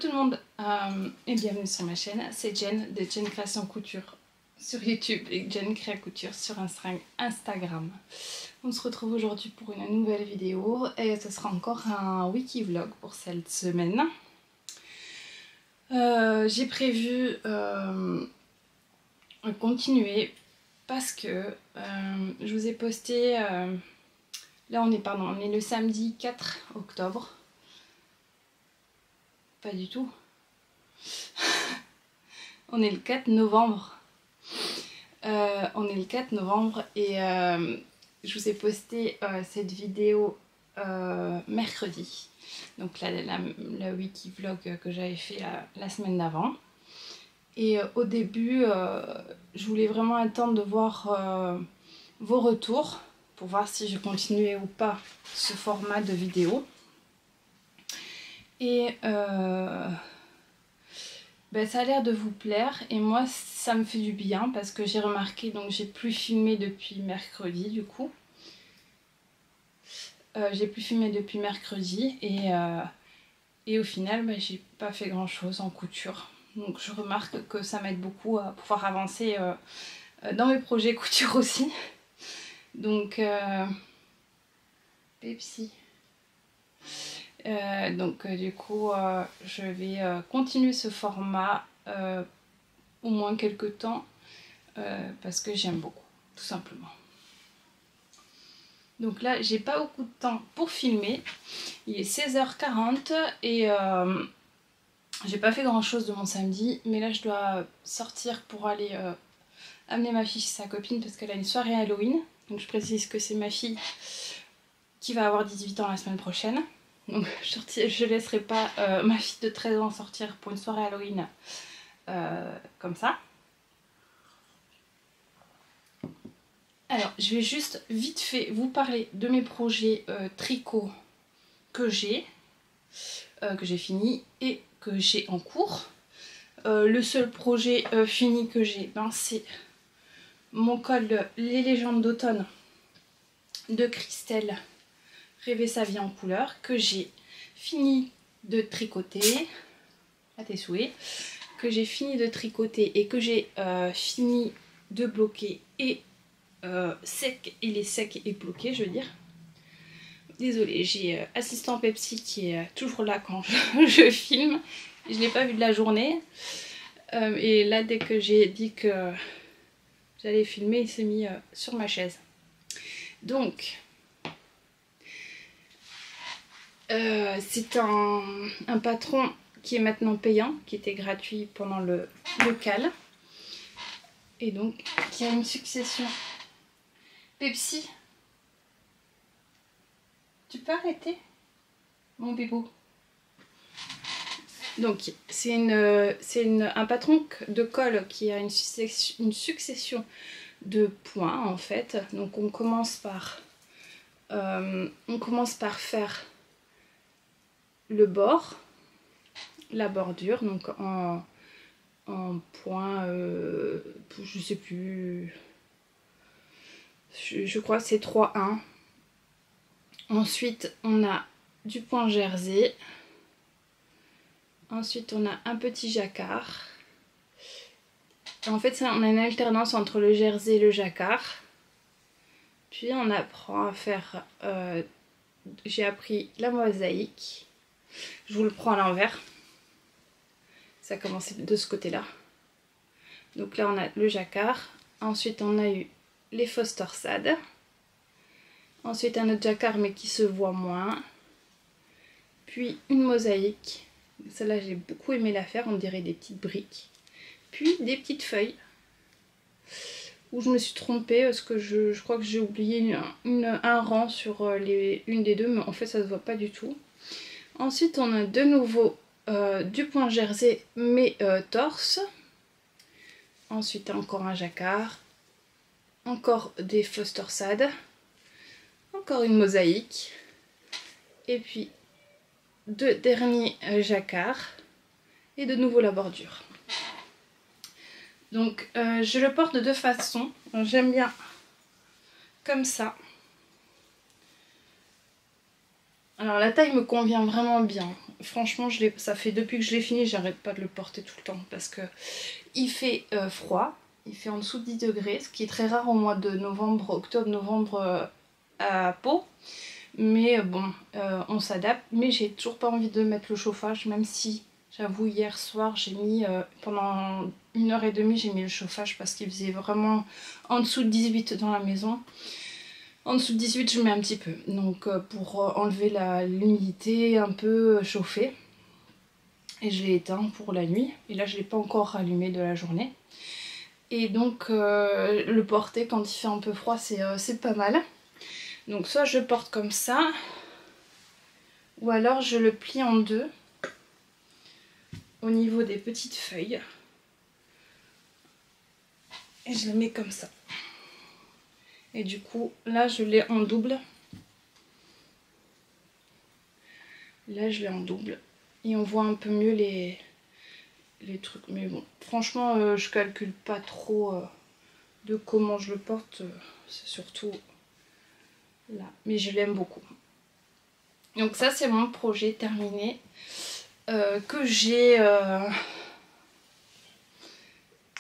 tout le monde et bienvenue sur ma chaîne, c'est Jen de Jen Création Couture sur YouTube et Jen Créa Couture sur Instagram. On se retrouve aujourd'hui pour une nouvelle vidéo et ce sera encore un wiki vlog pour cette semaine. J'ai prévu continuer parce que je vous ai posté, là on est le samedi 4 octobre. Pas du tout. On est le 4 novembre. On est le 4 novembre et je vous ai posté cette vidéo mercredi. Donc la wiki vlog que j'avais fait la semaine d'avant. Et au début, je voulais vraiment attendre de voir vos retours pour voir si je continuais ou pas ce format de vidéo. Et ça a l'air de vous plaire et moi ça me fait du bien parce que j'ai remarqué, donc j'ai plus filmé depuis mercredi du coup. J'ai plus filmé depuis mercredi et au final j'ai pas fait grand chose en couture. Donc je remarque que ça m'aide beaucoup à pouvoir avancer dans mes projets couture aussi. Donc Pepsi. Du coup je vais continuer ce format au moins quelques temps parce que j'aime beaucoup, tout simplement. Donc là j'ai pas beaucoup de temps pour filmer, il est 16h40 et j'ai pas fait grand chose de mon samedi, mais là je dois sortir pour aller amener ma fille chez sa copine parce qu'elle a une soirée Halloween. Donc je précise que c'est ma fille qui va avoir 18 ans la semaine prochaine. Donc je laisserai pas ma fille de 13 ans sortir pour une soirée Halloween comme ça. Alors je vais juste vite fait vous parler de mes projets tricot que j'ai fini et que j'ai en cours. Le seul projet fini que j'ai, c'est mon col Les légendes d'automne de Christelle Rêver sa vie en couleur, que j'ai fini de tricoter à tes souhaits, que j'ai fini de tricoter et que j'ai fini de bloquer et sec, il est sec et bloqué je veux dire. Désolée, j'ai assistant Pepsi qui est toujours là quand je filme, je l'ai pas vu de la journée et là dès que j'ai dit que j'allais filmer il s'est mis sur ma chaise. Donc c'est un patron qui est maintenant payant, qui était gratuit pendant le local. Et donc qui a une succession. Pepsi, tu peux arrêter mon bébou? Donc c'est un patron de colle qui a une succession de points en fait. Donc on commence par faire le bord, la bordure, donc en point, je sais plus, je crois que c'est 3-1. Ensuite on a du point jersey, ensuite on a un petit jacquard. En fait on a une alternance entre le jersey et le jacquard. Puis on apprend à faire, j'ai appris la mosaïque. Je vous le prends à l'envers. Ça a commencé de ce côté-là. Donc là, on a le jacquard. Ensuite, on a eu les fausses torsades. Ensuite, un autre jacquard, mais qui se voit moins. Puis une mosaïque. Celle-là, j'ai beaucoup aimé la faire. On dirait des petites briques. Puis des petites feuilles. Où je me suis trompée parce que je crois que j'ai oublié un rang sur une des deux. Mais en fait, ça se voit pas du tout. Ensuite on a de nouveau du point jersey mais torse. Ensuite encore un jacquard. Encore des fausses torsades. Encore une mosaïque. Et puis deux derniers jacquards. Et de nouveau la bordure. Donc je le porte de deux façons. J'aime bien comme ça. Alors la taille me convient vraiment bien. franchement, ça fait depuis que je l'ai fini, j'arrête pas de le porter tout le temps parce que il fait froid, il fait en dessous de 10 degrés, ce qui est très rare au mois de novembre, octobre-novembre à Pau. Mais bon, on s'adapte. Mais j'ai toujours pas envie de mettre le chauffage, même si j'avoue hier soir j'ai mis pendant 1h30 j'ai mis le chauffage parce qu'il faisait vraiment en dessous de 18 dans la maison. En dessous de 18 je mets un petit peu, donc pour enlever l'humidité, un peu chauffer. Et je l'ai éteint pour la nuit. Et là je l'ai pas encore rallumé de la journée. Et donc le porter quand il fait un peu froid c'est pas mal. Donc soit je porte comme ça, ou alors je le plie en deux au niveau des petites feuilles. Et je le mets comme ça. Et du coup, là je l'ai en double. Là je l'ai en double. Et on voit un peu mieux les trucs. Mais bon, franchement, je calcule pas trop de comment je le porte. C'est surtout là. Mais je l'aime beaucoup. Donc ça c'est mon projet terminé. Que j'ai...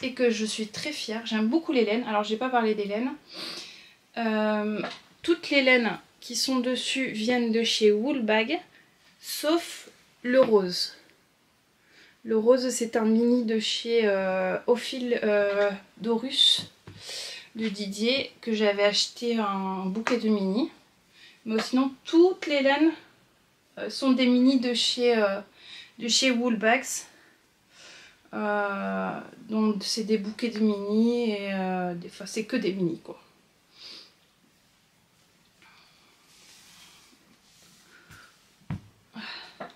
et que je suis très fière. J'aime beaucoup les laines. Alors j'ai pas parlé des laines. Toutes les laines qui sont dessus viennent de chez Woolbag, sauf le rose. Le rose c'est un mini de chez Ophil Dorus de Didier que j'avais acheté un bouquet de mini. Mais sinon toutes les laines sont des mini de chez Woolbags. Donc c'est des bouquets de mini et enfin c'est que des mini quoi.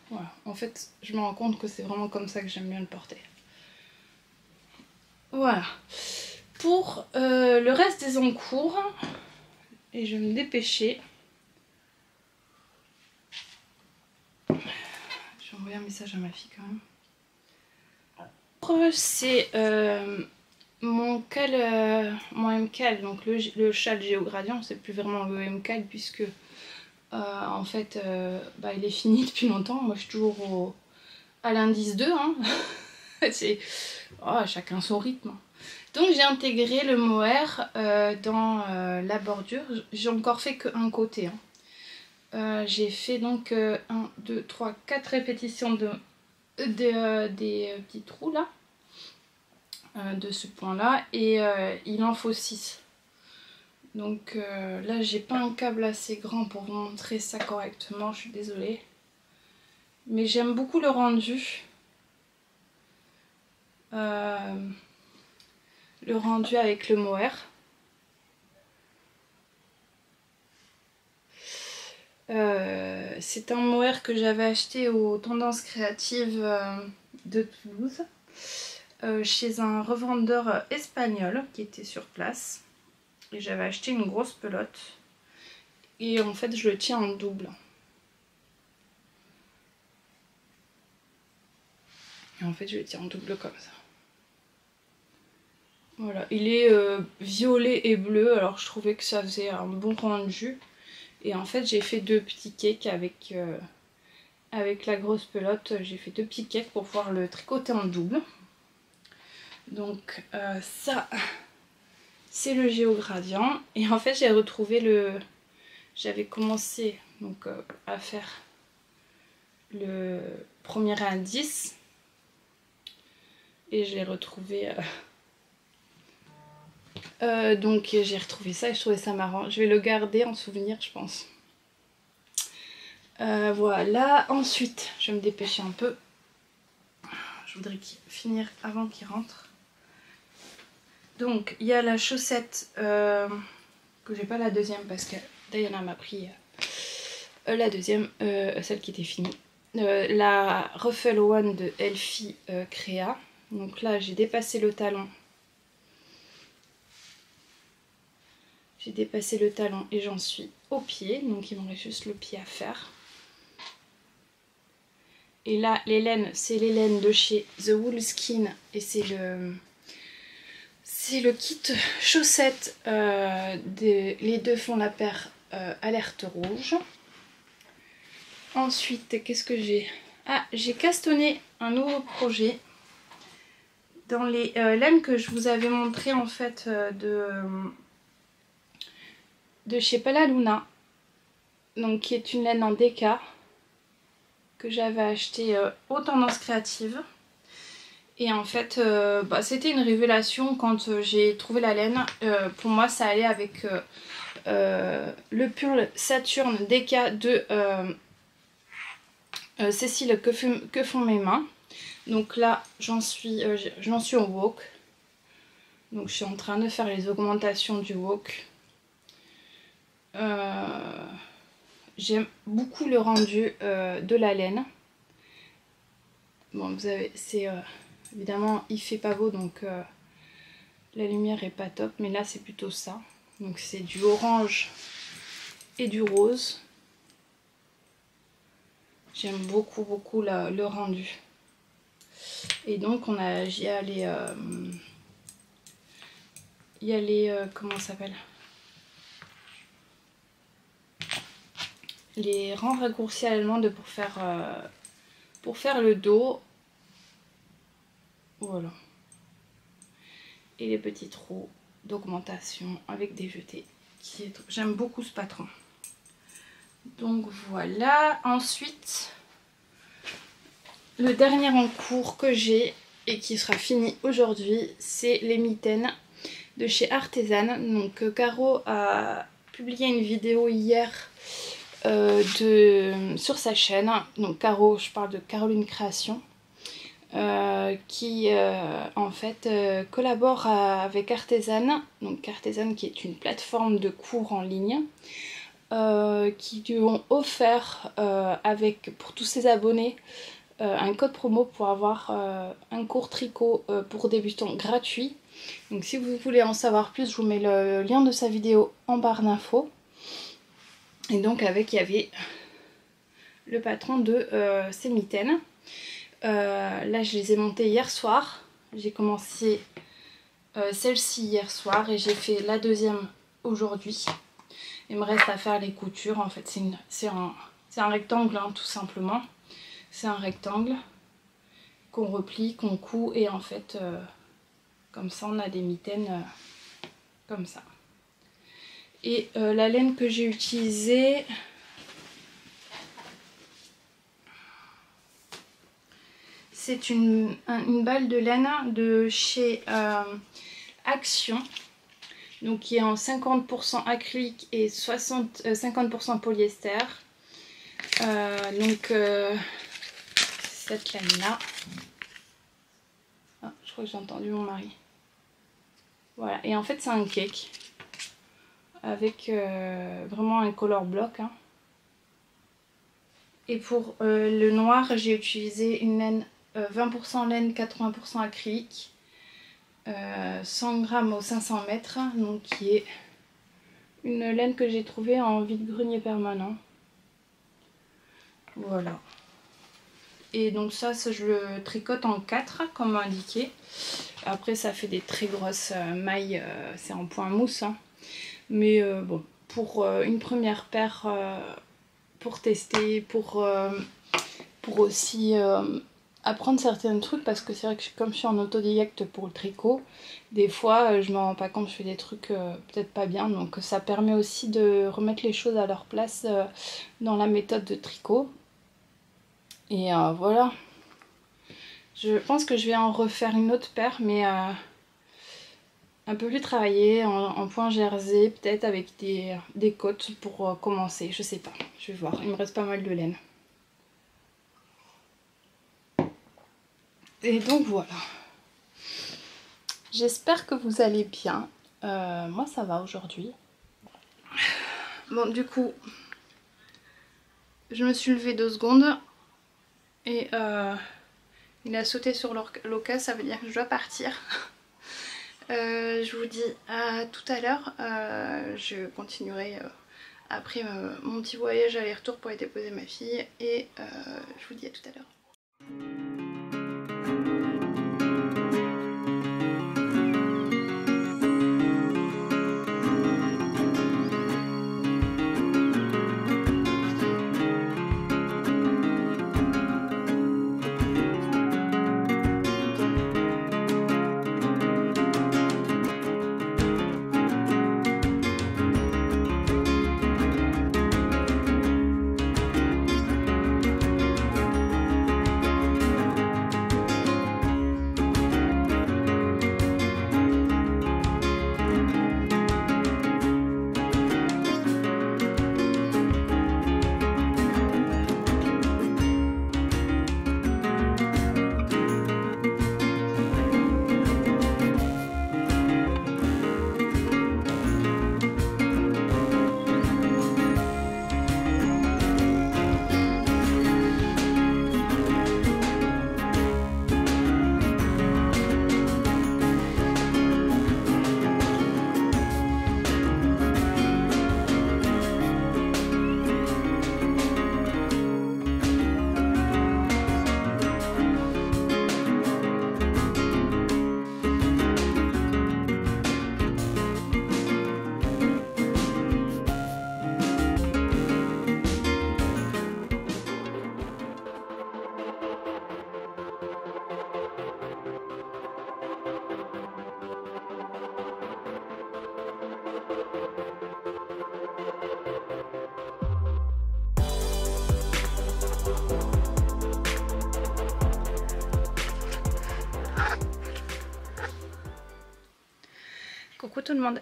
Voilà, en fait je me rends compte que c'est vraiment comme ça que j'aime bien le porter. Voilà. Pour le reste des encours, et je vais me dépêcher. Je vais envoyer un message à ma fille quand même. C'est mon MCAL, donc le châle géogradient, c'est plus vraiment le MCAL puisque en fait il est fini depuis longtemps. Moi je suis toujours à l'indice 2, hein. C'est chacun son rythme. Donc j'ai intégré le mohair dans la bordure. J'ai encore fait qu'un côté, hein. J'ai fait donc 1, 2, 3, 4 répétitions des petits trous là, de ce point là, et il en faut 6. Donc là j'ai pas un câble assez grand pour vous montrer ça correctement, je suis désolée. Mais j'aime beaucoup le rendu. Le rendu avec le mohair. C'est un mohair que j'avais acheté aux Tendances Créatives de Toulouse, chez un revendeur espagnol qui était sur place. Et j'avais acheté une grosse pelote. Et en fait je le tiens en double. Et en fait je le tiens en double comme ça. Voilà, il est violet et bleu, alors je trouvais que ça faisait un bon rendu. Et en fait j'ai fait 2 petits cakes avec la grosse pelote. J'ai fait 2 petits cakes pour pouvoir le tricoter en double. Donc ça c'est le géogradient. Et en fait j'ai retrouvé j'avais commencé donc à faire le premier indice. Et j'ai retrouvé... donc j'ai retrouvé ça et je trouvais ça marrant. Je vais le garder en souvenir, je pense. Voilà, ensuite je vais me dépêcher un peu. Je voudrais finir avant qu'il rentre. Donc il y a la chaussette que j'ai pas la deuxième parce que Diana m'a pris la deuxième, celle qui était finie. La Ruffle One de Elfie Créa. Donc là j'ai dépassé le talon. J'ai dépassé le talon et j'en suis au pied, donc il m'en reste juste le pied à faire. Et là, les laines, c'est les laines de chez The Woolskin et c'est le kit chaussettes. Les deux font la paire alerte rouge. Ensuite, qu'est-ce que j'ai? Ah, j'ai castonné un nouveau projet dans les laines que je vous avais montré en fait de chez Pelaluna, donc qui est une laine en déca que j'avais acheté aux Tendances Créatives. Et en fait c'était une révélation quand j'ai trouvé la laine. Pour moi ça allait avec le pull Saturne déca de Cécile que font mes mains. Donc là j'en suis au wok. Donc je suis en train de faire les augmentations du wok. J'aime beaucoup le rendu de la laine. Bon, vous avez, c'est évidemment il fait pas beau, donc la lumière est pas top, mais là c'est plutôt ça. Donc c'est du orange et du rose. J'aime beaucoup le rendu. Et donc il y a les comment ça s'appelle, les rangs raccourcis allemandes pour faire le dos. Voilà. Et les petits trous d'augmentation avec des jetés. J'aime beaucoup ce patron. Donc voilà. Ensuite, le dernier en cours que j'ai et qui sera fini aujourd'hui, c'est les mitaines de chez Artezan. Donc Caro a publié une vidéo hier sur sa chaîne. Donc Caro, je parle de Caroline Création. Qui en fait collabore avec Artezan, donc Artezan qui est une plateforme de cours en ligne, qui lui ont offert pour tous ses abonnés un code promo pour avoir un cours tricot pour débutants gratuit. Donc si vous voulez en savoir plus, je vous mets le lien de sa vidéo en barre d'infos. Et donc il y avait le patron de ces mitaines. Là je les ai montées hier soir. J'ai commencé celle-ci hier soir et j'ai fait la deuxième aujourd'hui. Il me reste à faire les coutures. En fait c'est un rectangle hein, tout simplement. C'est un rectangle qu'on replie, qu'on coud et en fait comme ça on a des mitaines comme ça. Et la laine que j'ai utilisée, c'est une balle de laine de chez Action, donc qui est en 50% acrylique et 50% polyester. Donc cette laine là. Ah, je crois que j'ai entendu mon mari. Voilà, et en fait c'est un cake avec vraiment un color block. Hein. Et pour le noir, j'ai utilisé une laine 20% laine, 80% acrylique, 100 grammes au 500 mètres, donc qui est une laine que j'ai trouvée en vide-grenier permanent. Voilà. Et donc ça je le tricote en 4 comme indiqué. Après ça fait des très grosses mailles, c'est en point mousse. Hein. Mais bon, pour une première paire, pour tester, pour aussi apprendre certains trucs, parce que c'est vrai que comme je suis en autodidacte pour le tricot, des fois je me rends pas compte, je fais des trucs peut-être pas bien, donc ça permet aussi de remettre les choses à leur place dans la méthode de tricot. Et voilà, je pense que je vais en refaire une autre paire, mais un peu plus travaillée, en point jersey, peut-être avec des côtes pour commencer, je sais pas, je vais voir, il me reste pas mal de laine. Et donc voilà, j'espère que vous allez bien, moi ça va aujourd'hui. Bon du coup, je me suis levée 2 secondes et il a sauté sur l'oca, ça veut dire que je dois partir. Je vous dis à tout à l'heure, je continuerai après mon petit voyage aller-retour pour aller déposer ma fille et je vous dis à tout à l'heure. tout le monde,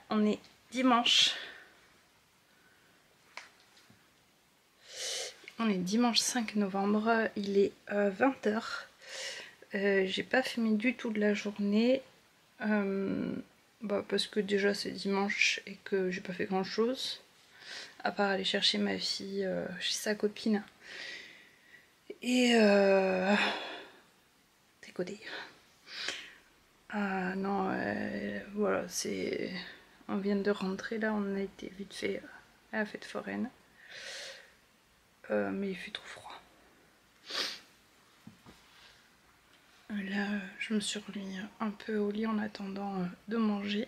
on est dimanche. On est dimanche 5 novembre, il est 20 h. J'ai pas fumé du tout de la journée. Parce que déjà c'est dimanche et que j'ai pas fait grand chose. À part aller chercher ma fille chez sa copine. Et décoder. Non, voilà, c'est... On vient de rentrer là, on a été vite fait à la fête foraine. Mais il fait trop froid. Là, je me suis remis un peu au lit en attendant de manger.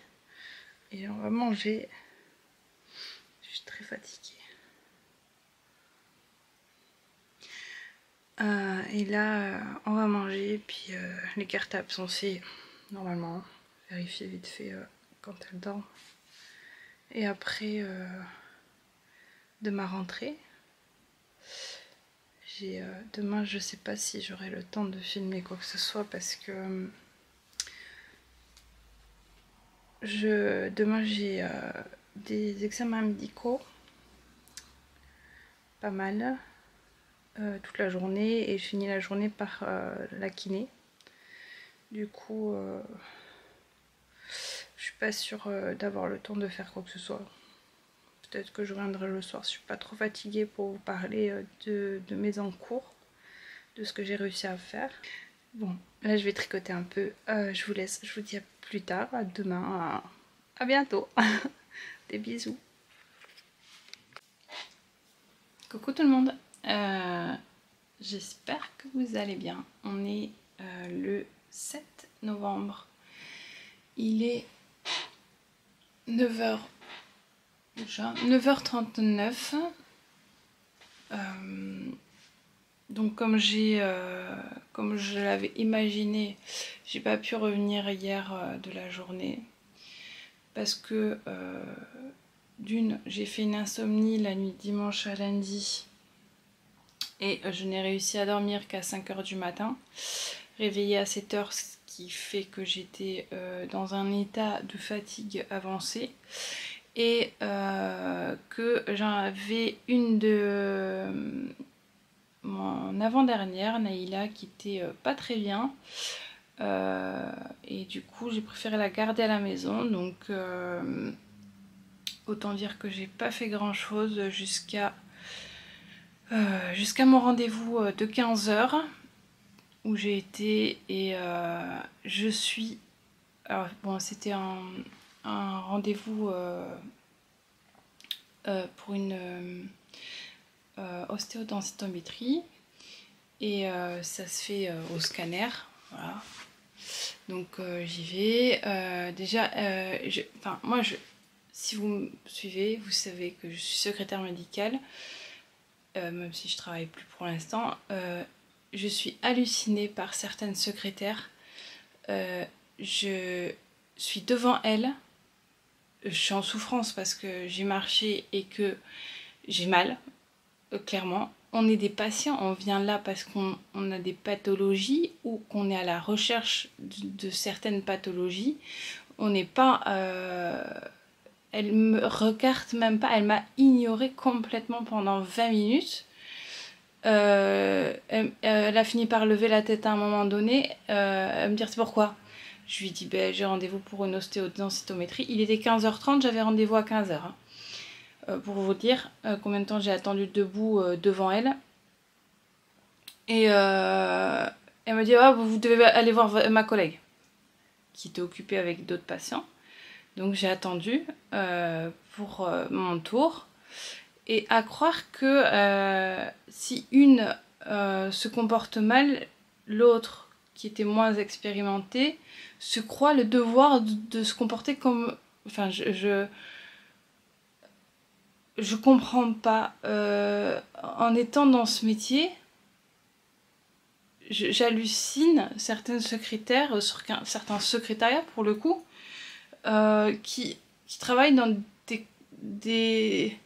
Et on va manger. Je suis très fatiguée. Et là, on va manger. Puis les cartables sont faits normalement. Vérifier vite fait quand elle dort. Et après, de ma rentrée. Demain, je sais pas si j'aurai le temps de filmer quoi que ce soit parce que demain j'ai des examens médicaux, pas mal, toute la journée, et je finis la journée par la kiné. Du coup, je suis pas sûre d'avoir le temps de faire quoi que ce soit. Peut-être que je reviendrai le soir si je suis pas trop fatiguée pour vous parler de mes encours, de ce que j'ai réussi à faire. Bon, là je vais tricoter un peu. Je vous laisse, je vous dis à plus tard, à demain, à bientôt. Des bisous. Coucou tout le monde. J'espère que vous allez bien. On est le 7 novembre. Il est 9 h. Déjà 9 h 39. Donc comme je l'avais imaginé, j'ai pas pu revenir hier de la journée parce que d'une, j'ai fait une insomnie la nuit dimanche à lundi et je n'ai réussi à dormir qu'à 5 h du matin, réveillée à 7 h, ce qui fait que j'étais dans un état de fatigue avancée. Et que j'avais une de mon avant-dernière, Naïla, qui était pas très bien. Et du coup, j'ai préféré la garder à la maison. Donc, autant dire que j'ai pas fait grand-chose jusqu'à mon rendez-vous de 15 h, où j'ai été et je suis... Alors, bon, c'était un rendez-vous pour une ostéodensitométrie et ça se fait au scanner, voilà. Donc j'y vais. Déjà, si vous me suivez, vous savez que je suis secrétaire médicale, même si je travaille plus pour l'instant. Je suis hallucinée par certaines secrétaires. Je suis devant elles. Je suis en souffrance parce que j'ai marché et que j'ai mal, clairement. On est des patients, on vient là parce qu'on a des pathologies ou qu'on est à la recherche de certaines pathologies. On n'est pas... elle me regarde même pas, elle m'a ignorée complètement pendant 20 minutes. Elle a fini par lever la tête à un moment donné, elle me dit c'est pourquoi ? Je lui dis j'ai rendez-vous pour une ostéodensitométrie. Il était 15 h 30, j'avais rendez-vous à 15 h. Pour vous dire combien de temps j'ai attendu debout devant elle. Et elle me dit vous devez aller voir ma collègue qui était occupée avec d'autres patients. Donc j'ai attendu pour mon tour. Et à croire que si une se comporte mal, l'autre qui était moins expérimentée se croit le devoir de se comporter comme... Enfin, je comprends pas. En étant dans ce métier, j'hallucine certaines secrétaires, sur certains secrétariats pour le coup, qui travaillent dans des...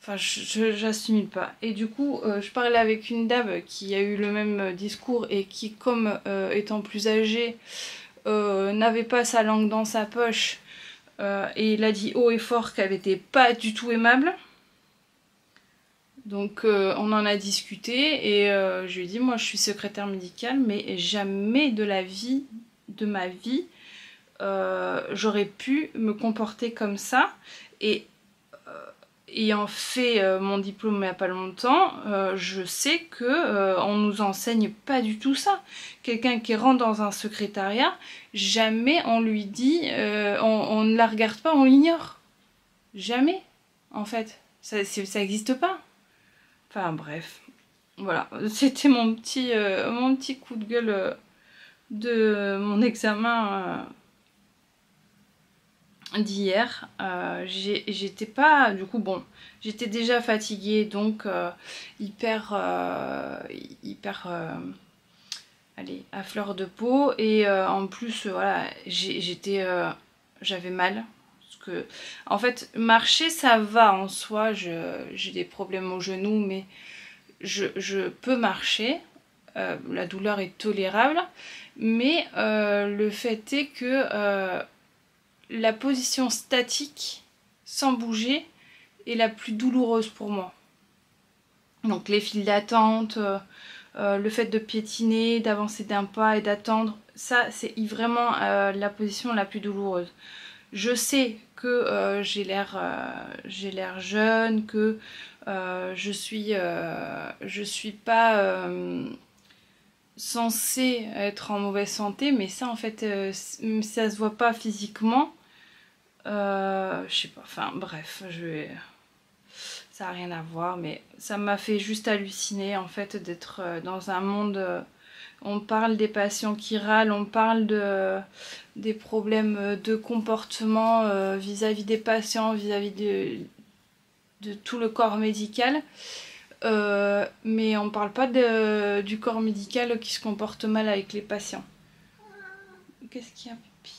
Enfin, j'assimile pas. Et du coup, je parlais avec une dame qui a eu le même discours et qui, comme étant plus âgée, n'avait pas sa langue dans sa poche et il a dit haut et fort qu'elle n'était pas du tout aimable. Donc on en a discuté et je lui ai dit moi je suis secrétaire médicale mais jamais de ma vie j'aurais pu me comporter comme ça. Et ayant fait mon diplôme il n'y a pas longtemps, je sais que on nous enseigne pas du tout ça. Quelqu'un qui rentre dans un secrétariat, jamais on lui dit, on ne la regarde pas, on l'ignore. Jamais, en fait. Ça n'existe pas. Enfin bref, voilà. C'était mon petit coup de gueule de mon examen d'hier. J'étais pas, du coup bon, j'étais déjà fatiguée, donc hyper allez, à fleur de peau, et en plus voilà, j'avais mal parce que en fait marcher ça va en soi, j'ai des problèmes au genou mais je peux marcher, la douleur est tolérable, mais le fait est que la position statique, sans bouger, est la plus douloureuse pour moi. Donc les files d'attente, le fait de piétiner, d'avancer d'un pas et d'attendre, ça c'est vraiment la position la plus douloureuse. Je sais que j'ai l'air jeune, que je suis pas censée être en mauvaise santé, mais ça en fait, ça se voit pas physiquement. Je sais pas, enfin bref, ça n'a rien à voir, mais ça m'a fait juste halluciner en fait d'être dans un monde. On parle des patients qui râlent, on parle des problèmes de comportement vis-à-vis des patients, vis-à-vis de tout le corps médical. Mais on parle pas du corps médical qui se comporte mal avec les patients. Qu'est-ce qu'il y a, Pipi?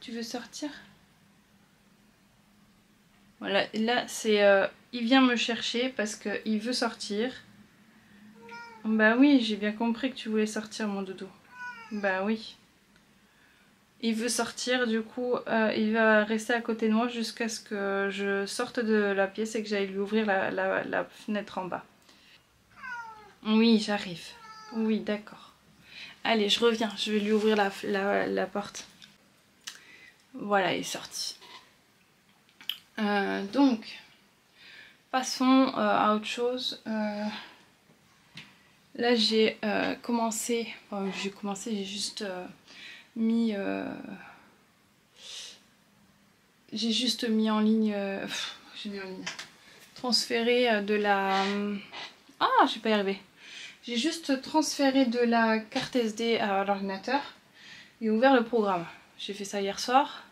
Tu veux sortir? Voilà, là c'est il vient me chercher parce qu'il veut sortir. Bah oui, j'ai bien compris que tu voulais sortir, mon doudou. Bah oui. Il veut sortir, du coup il va rester à côté de moi jusqu'à ce que je sorte de la pièce et que j'aille lui ouvrir la fenêtre en bas. Oui, j'arrive. Oui, d'accord. Allez, je reviens, je vais lui ouvrir la porte. Voilà, il est sorti. Donc, passons à autre chose. Là, j'ai commencé, j'ai juste mis en ligne, j'ai mis en ligne, transféré de la... Ah, je vais pas y arriver. J'ai juste transféré de la carte SD à l'ordinateur et ouvert le programme. J'ai fait ça hier soir.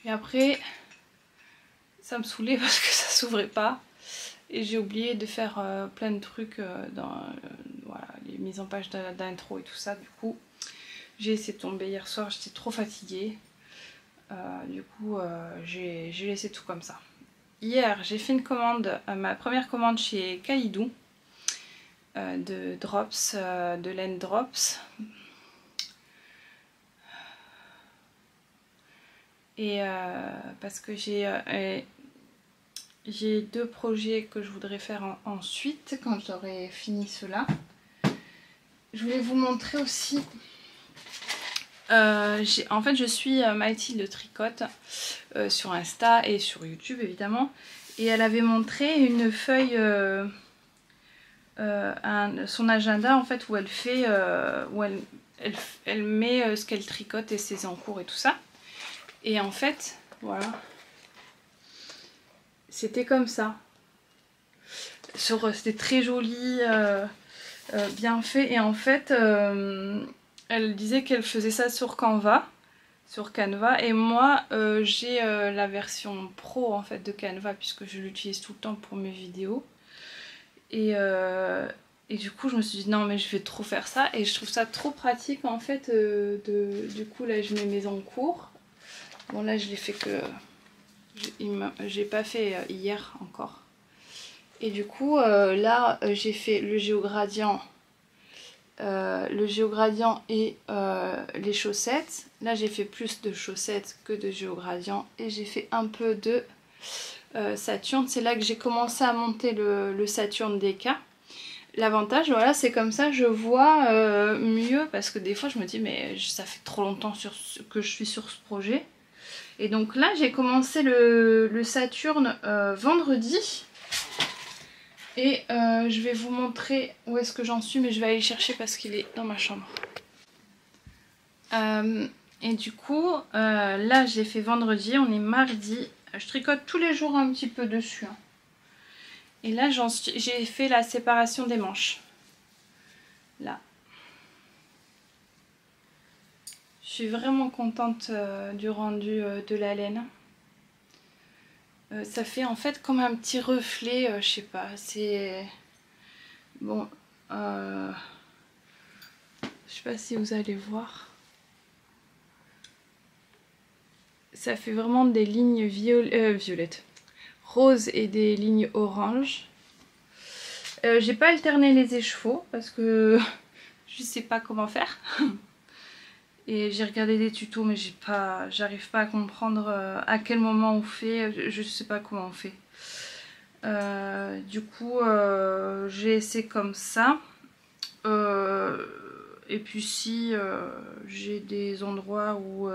Et après, ça me saoulait parce que ça s'ouvrait pas. Et j'ai oublié de faire plein de trucs dans voilà, les mises en page d'intro et tout ça. Du coup, j'ai laissé tomber hier soir, j'étais trop fatiguée. Du coup, j'ai laissé tout comme ça. Hier, j'ai fait une commande, ma première commande chez Kaidou, de drops, de laine drops. Et parce que j'ai deux projets que je voudrais faire ensuite, quand j'aurai fini cela. Je voulais vous montrer aussi... en fait, je suis Mighty de Tricote sur Insta et sur YouTube, évidemment. Et elle avait montré une feuille, son agenda, en fait, où elle fait... où elle met ce qu'elle tricote et ses encours et tout ça. Et en fait, voilà... C'était comme ça. C'était très joli, bien fait. Et en fait, elle disait qu'elle faisait ça sur Canva. Et moi, j'ai la version pro en fait de Canva puisque je l'utilise tout le temps pour mes vidéos. Et du coup, je me suis dit non mais je vais trop faire ça. Et je trouve ça trop pratique en fait. Du coup, là, je mets mes encours. Bon, là, je l'ai fait que... J'ai pas fait hier encore. Et du coup là j'ai fait le géogradient le géogradient et les chaussettes. Là j'ai fait plus de chaussettes que de géogradient et j'ai fait un peu de Saturne. C'est là que j'ai commencé à monter le Saturne DK. L'avantage, voilà, c'est comme ça je vois mieux, parce que des fois je me dis mais ça fait trop longtemps que je suis sur ce projet. Et donc là j'ai commencé le Saturne vendredi. Et je vais vous montrer où est-ce que j'en suis, mais je vais aller le chercher parce qu'il est dans ma chambre. Et du coup, là j'ai fait vendredi, on est mardi. Je tricote tous les jours un petit peu dessus, hein. Et là j'ai fait la séparation des manches. Là. Je suis vraiment contente du rendu de la laine. Ça fait en fait comme un petit reflet, je sais pas, c'est... Bon, je sais pas si vous allez voir. Ça fait vraiment des lignes violettes, roses et des lignes oranges. J'ai pas alterné les écheveaux parce que je sais pas comment faire. Et j'ai regardé des tutos mais j'arrive pas à comprendre à quel moment on fait. Je sais pas comment on fait. Du coup j'ai essayé comme ça. Et puis si j'ai des endroits où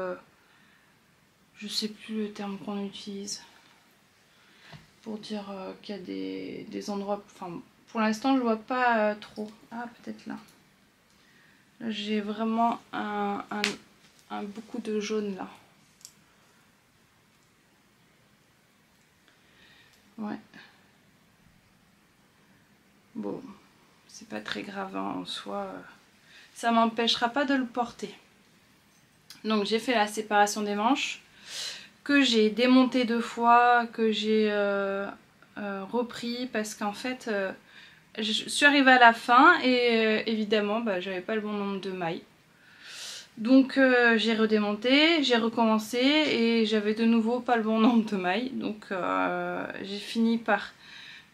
je sais plus le terme qu'on utilise pour dire qu'il y a des endroits, enfin pour l'instant je vois pas trop. Ah peut-être là. Là j'ai vraiment beaucoup de jaune là. Ouais. Bon, c'est pas très grave hein, en soi. Ça m'empêchera pas de le porter. Donc j'ai fait la séparation des manches, que j'ai démonté 2 fois, que j'ai repris parce qu'en fait je suis arrivée à la fin et évidemment bah, j'avais pas le bon nombre de mailles. Donc j'ai redémonté, j'ai recommencé et j'avais de nouveau pas le bon nombre de mailles. Donc j'ai fini par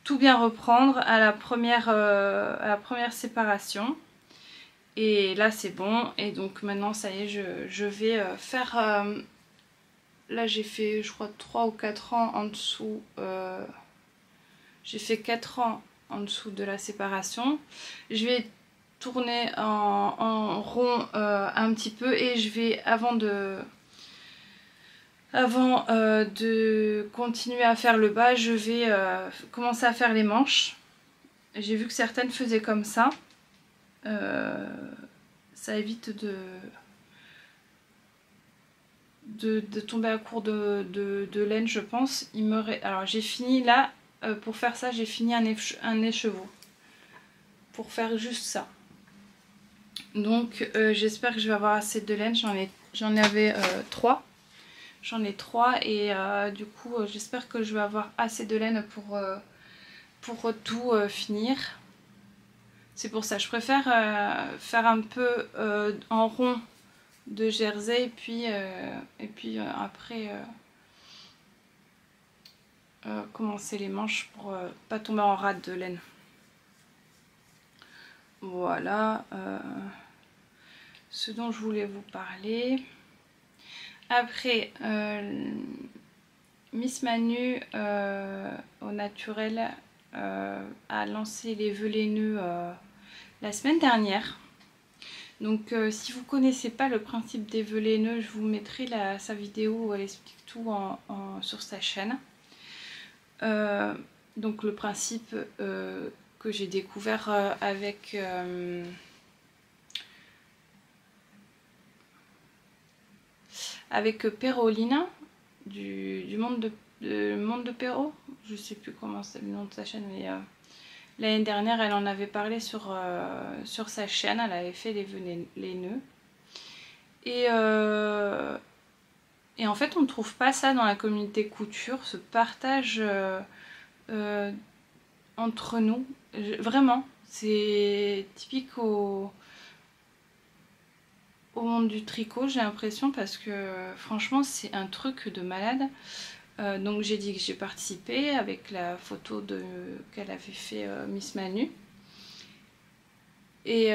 tout bien reprendre à la première séparation. Et là c'est bon, et donc maintenant ça y est, je vais faire... là j'ai fait je crois 3 ou 4 ans en dessous, j'ai fait 4 ans en dessous de la séparation. Je vais tourner en rond un petit peu et je vais, avant de continuer à faire le bas, je vais commencer à faire les manches. J'ai vu que certaines faisaient comme ça. Ça évite de tomber à court de laine, je pense. Alors j'ai fini là, pour faire ça, j'ai fini un écheveau. Pour faire juste ça. Donc j'espère que je vais avoir assez de laine. J'en avais 3. J'en ai 3 et du coup j'espère que je vais avoir assez de laine pour tout finir. C'est pour ça, je préfère faire un peu en rond de jersey et puis après commencer les manches pour pas tomber en rade de laine. Voilà ce dont je voulais vous parler. Après Miss Manu au naturel a lancé les vœux laineux la semaine dernière. Donc si vous connaissez pas le principe des vœux laineux, je vous mettrai sa vidéo où elle explique tout sur sa chaîne. Donc le principe que j'ai découvert avec Péroline du monde de Péro, je sais plus comment c'est le nom de sa chaîne, mais l'année dernière elle en avait parlé sur sa chaîne, elle avait fait les nœuds et en fait on ne trouve pas ça dans la communauté couture, ce partage entre nous, vraiment c'est typique au monde du tricot, j'ai l'impression, parce que franchement c'est un truc de malade. Donc j'ai dit que j'ai participé avec la photo qu'elle avait fait Miss Manu. Et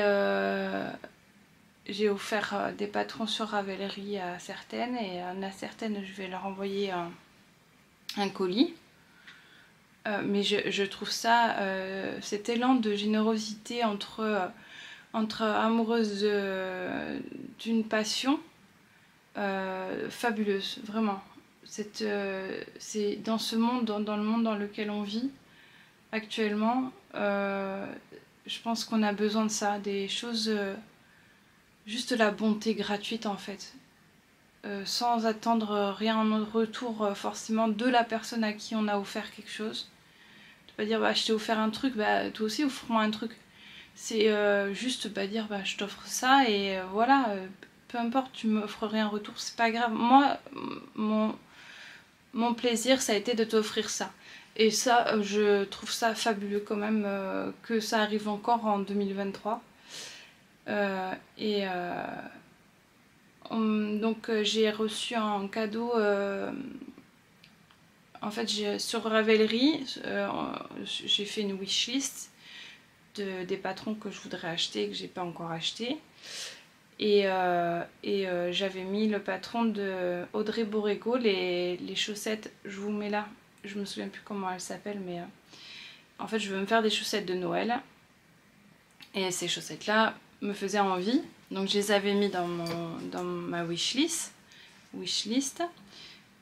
j'ai offert des patrons sur Ravelry à certaines, et à certaines je vais leur envoyer un colis. Mais je trouve ça, cet élan de générosité entre amoureuses d'une passion fabuleuse, vraiment. C'est dans ce monde, dans le monde dans lequel on vit actuellement, je pense qu'on a besoin de ça, des choses, juste de la bonté gratuite en fait, sans attendre rien en retour forcément de la personne à qui on a offert quelque chose. De pas dire bah je t'ai offert un truc, bah toi aussi offre-moi un truc. C'est juste bah, dire bah je t'offre ça et voilà, peu importe, tu m'offres rien en retour, c'est pas grave. Moi, mon plaisir ça a été de t'offrir ça. Et ça, je trouve ça fabuleux quand même que ça arrive encore en 2023. Donc j'ai reçu un cadeau, en fait sur Ravelry, j'ai fait une wishlist des patrons que je voudrais acheter et que j'ai pas encore acheté. Et j'avais mis le patron de Audrey Borrego, les chaussettes, je vous mets là, je me souviens plus comment elles s'appellent, mais en fait je veux me faire des chaussettes de Noël. Et ces chaussettes là me faisaient envie, donc je les avais mis dans ma wishlist.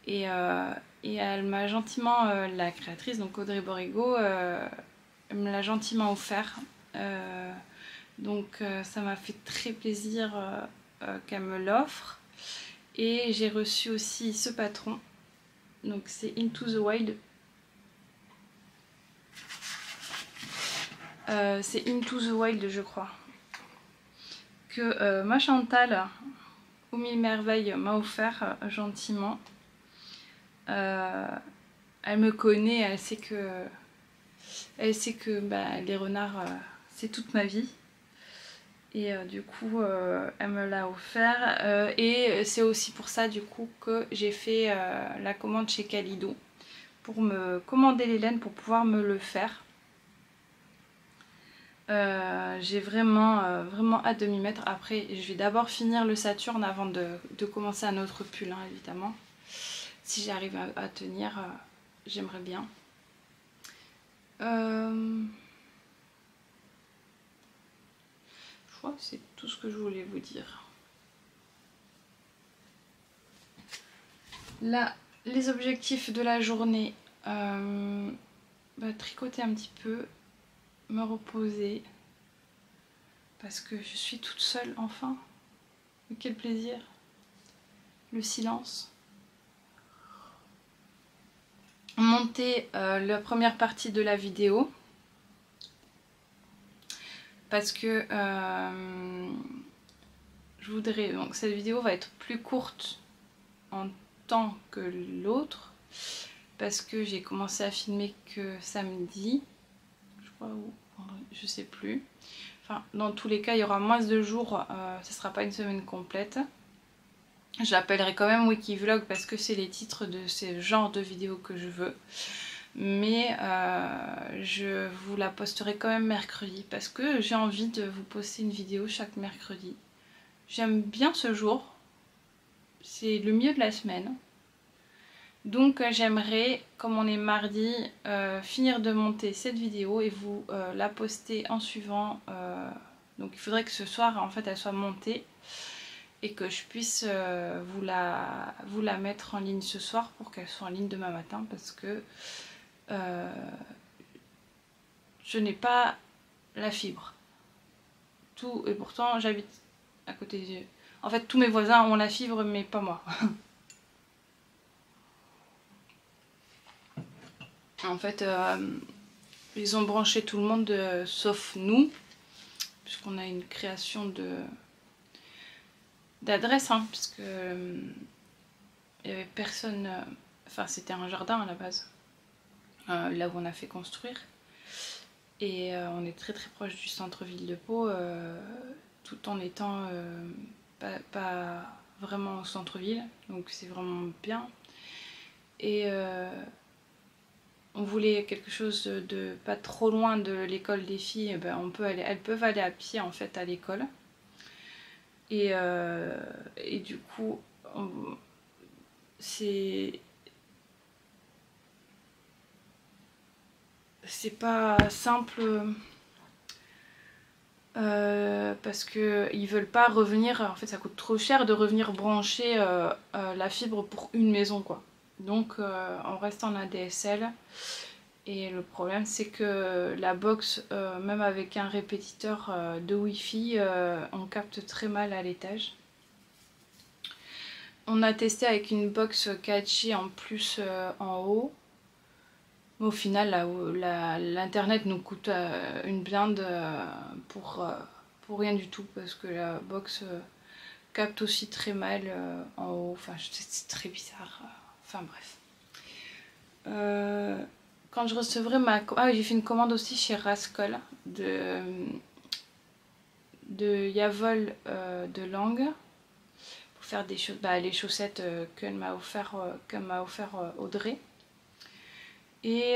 Et elle m'a gentiment, la créatrice, donc Audrey Borrego, elle me l'a gentiment offert. Donc ça m'a fait très plaisir qu'elle me l'offre. Et j'ai reçu aussi ce patron. Donc c'est Into the Wild. C'est Into the Wild, je crois. Que ma Chantal, aux mille merveilles, m'a offert gentiment. Elle me connaît, elle sait que bah, les renards, c'est toute ma vie. Et du coup, elle me l'a offert. Et c'est aussi pour ça, du coup, que j'ai fait la commande chez Calido. Pour me commander les laines, pour pouvoir me le faire. J'ai vraiment, vraiment hâte de m'y mettre. Après, je vais d'abord finir le Saturne avant de commencer un autre pull, hein, évidemment. Si j'arrive à tenir, j'aimerais bien. Je crois que c'est tout ce que je voulais vous dire. Là, les objectifs de la journée, tricoter un petit peu, me reposer, parce que je suis toute seule enfin. Mais quel plaisir, le silence. Monter la première partie de la vidéo, parce que je voudrais, donc cette vidéo va être plus courte en temps que l'autre, parce que j'ai commencé à filmer que samedi, je crois, ou je sais plus. Enfin, dans tous les cas, il y aura moins de jours, ce sera pas une semaine complète. J'appellerai quand même Wikivlog parce que c'est les titres de ce genre de vidéos que je veux. Mais je vous la posterai quand même mercredi parce que j'ai envie de vous poster une vidéo chaque mercredi. J'aime bien ce jour, c'est le milieu de la semaine. Donc j'aimerais, comme on est mardi, finir de monter cette vidéo et vous la poster en suivant. Donc il faudrait que ce soir en fait elle soit montée et que je puisse vous la mettre en ligne ce soir pour qu'elle soit en ligne demain matin parce que je n'ai pas la fibre. Et pourtant j'habite à côté des yeux. En fait tous mes voisins ont la fibre mais pas moi. En fait ils ont branché tout le monde sauf nous puisqu'on a une création d'adresse hein, puisque il n'y avait personne, enfin c'était un jardin à la base, là où on a fait construire. Et on est très très proche du centre-ville de Pau, tout en étant pas vraiment au centre-ville, donc c'est vraiment bien. Et on voulait quelque chose de pas trop loin de l'école des filles, ben elles peuvent aller à pied en fait à l'école. Et du coup, c'est pas simple parce que ils veulent pas revenir. En fait, ça coûte trop cher de revenir brancher la fibre pour une maison, quoi. Donc, on reste en ADSL. Et le problème, c'est que la box, même avec un répétiteur de Wi-Fi, on capte très mal à l'étage. On a testé avec une box 4G en plus en haut. Mais au final, l'internet nous coûte une blinde pour rien du tout. Parce que la box capte aussi très mal en haut. Enfin, c'est très bizarre. Enfin, bref. Quand je recevrai ma... Ah oui, j'ai fait une commande aussi chez Rascol de Yavol de Langue pour faire des les chaussettes qu'elle m'a offert Audrey. Et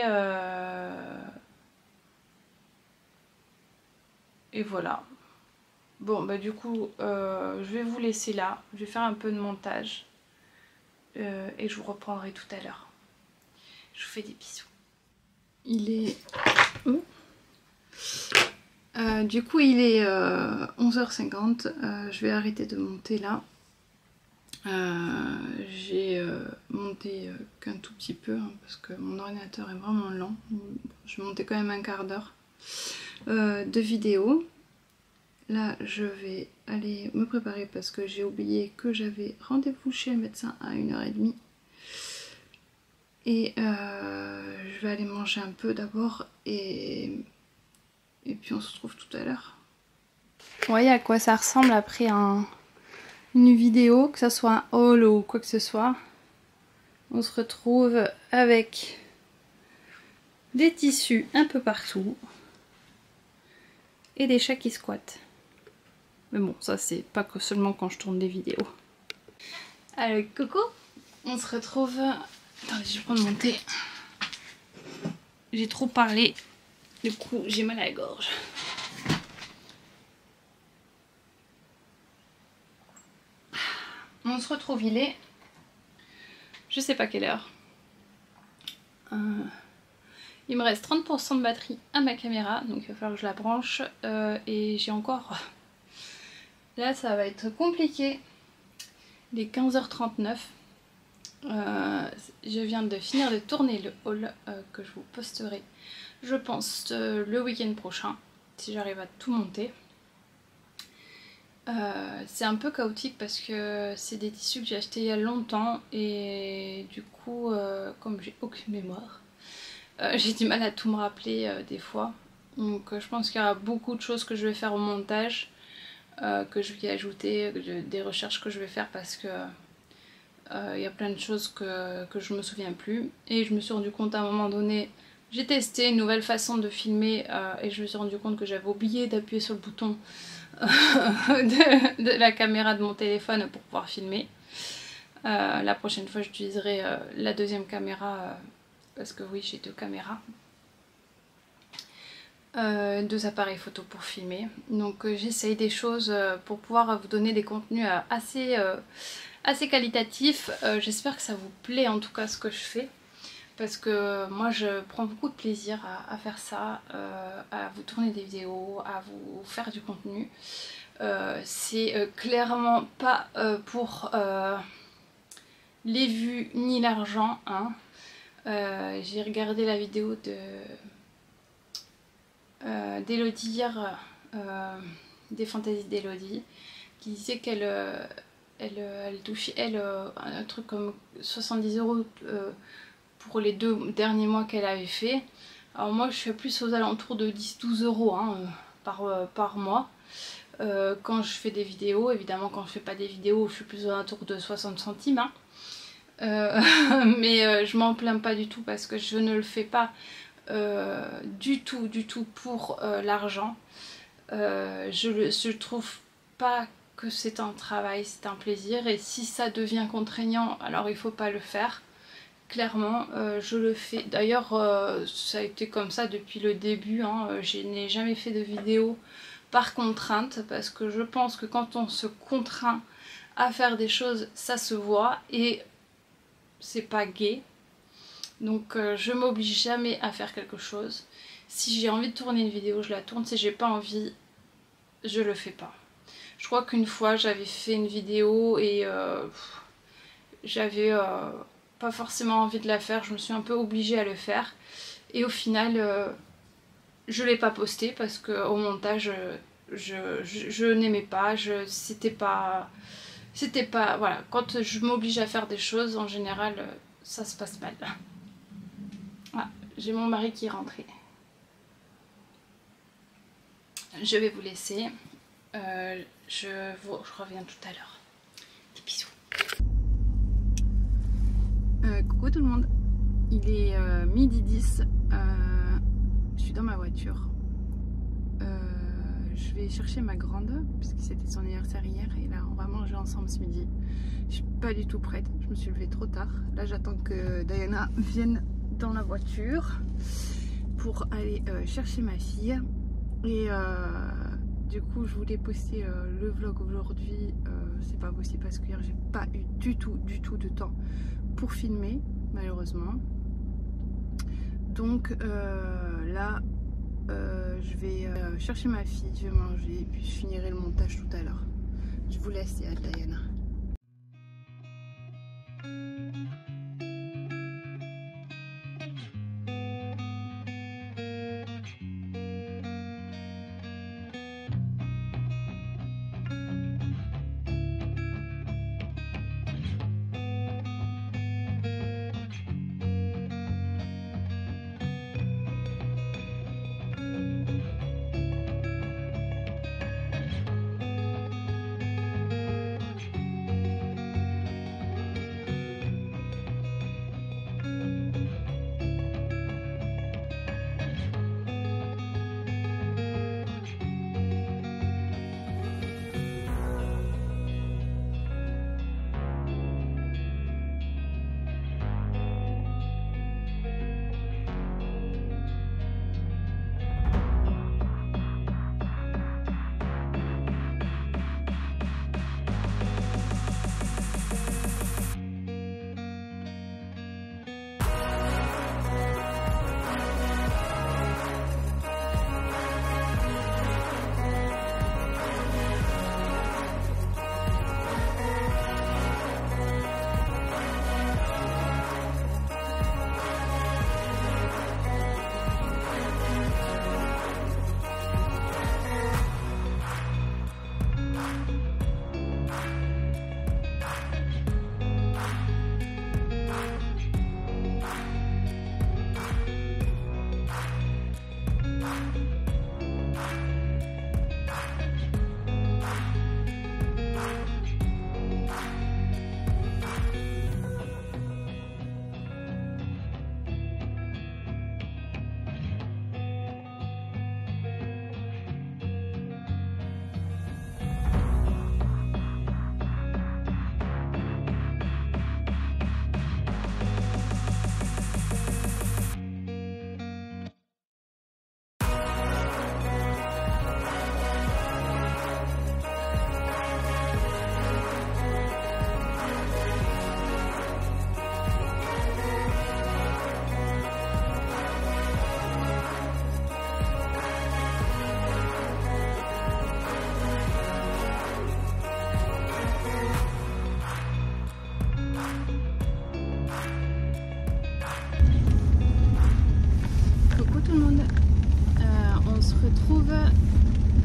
voilà. Bon, bah du coup, je vais vous laisser là. Je vais faire un peu de montage et je vous reprendrai tout à l'heure. Je vous fais des bisous. Il est... Oh. Du coup il est 11h50, je vais arrêter de monter là. J'ai monté qu'un tout petit peu hein, parce que mon ordinateur est vraiment lent. Je vais monter quand même un quart d'heure de vidéo. Là je vais aller me préparer parce que j'ai oublié que j'avais rendez-vous chez le médecin à 1h30. Et je vais aller manger un peu d'abord et puis on se retrouve tout à l'heure. Vous voyez à quoi ça ressemble après une vidéo, que ça soit un haul ou quoi que ce soit. On se retrouve avec des tissus un peu partout et des chats qui squattent. Mais bon, ça c'est pas que seulement quand je tourne des vidéos. Allez, coucou, on se retrouve... Attendez, je vais prendre mon thé. J'ai trop parlé, du coup j'ai mal à la gorge. On se retrouve, il est... Je sais pas quelle heure. Il me reste 30% de batterie à ma caméra, donc il va falloir que je la branche. Et j'ai encore... Là ça va être compliqué. Il est 15h39. Je viens de finir de tourner le haul que je vous posterai, je pense, le week-end prochain, si j'arrive à tout monter. C'est un peu chaotique parce que c'est des tissus que j'ai achetés il y a longtemps et du coup, comme j'ai aucune mémoire, j'ai du mal à tout me rappeler des fois. Donc je pense qu'il y aura beaucoup de choses que je vais faire au montage, que je vais y ajouter, des recherches que je vais faire parce que il y a plein de choses que je me souviens plus. Et je me suis rendu compte à un moment donné, j'ai testé une nouvelle façon de filmer et je me suis rendu compte que j'avais oublié d'appuyer sur le bouton de la caméra de mon téléphone pour pouvoir filmer. La prochaine fois j'utiliserai la deuxième caméra parce que oui, j'ai deux caméras, deux appareils photo pour filmer. Donc j'essaye des choses pour pouvoir vous donner des contenus assez qualitatifs. J'espère que ça vous plaît en tout cas ce que je fais. Parce que moi je prends beaucoup de plaisir à faire ça, à vous tourner des vidéos, à vous faire du contenu. C'est clairement pas pour les vues ni l'argent, hein. J'ai regardé la vidéo d'Elodie hier, des fantaisies d'Elodie, qui disait qu'elle touchait un truc comme 70 € pour les 2 derniers mois qu'elle avait fait. Alors moi je suis plus aux alentours de 10-12 € hein, par mois. Quand je fais des vidéos, évidemment quand je fais pas des vidéos je suis plus aux alentours de 60 centimes hein. Mais je m'en plains pas du tout parce que je ne le fais pas du tout pour l'argent. Je trouve pas que c'est un travail, c'est un plaisir, et si ça devient contraignant alors il faut pas le faire. clairement, je le fais. D'ailleurs, ça a été comme ça depuis le début, hein. Je n'ai jamais fait de vidéo par contrainte, parce que je pense que quand on se contraint à faire des choses, ça se voit et c'est pas gai. Donc je m'oblige jamais à faire quelque chose. Si j'ai envie de tourner une vidéo, je la tourne. Si j'ai pas envie, je le fais pas. Je crois qu'une fois j'avais fait une vidéo et j'avais pas forcément envie de la faire. Je me suis un peu obligée à le faire. Et au final, je l'ai pas posté parce qu'au montage, je n'aimais pas. C'était pas... Voilà, quand je m'oblige à faire des choses, en général, ça se passe mal. Ah, j'ai mon mari qui est rentré. Je vais vous laisser. Je reviens tout à l'heure. Des bisous. Coucou tout le monde. Il est midi 10. Je suis dans ma voiture. Je vais chercher ma grande, puisque c'était son anniversaire hier. Et là, on va manger ensemble ce midi. Je suis pas du tout prête. Je me suis levée trop tard. Là, j'attends que Diana vienne dans la voiture pour aller chercher ma fille. Et du coup je voulais poster le vlog aujourd'hui, c'est pas possible parce que hier j'ai pas eu du tout de temps pour filmer malheureusement. Donc là je vais chercher ma fille, je vais manger et puis je finirai le montage tout à l'heure. Je vous laisse et à Diana.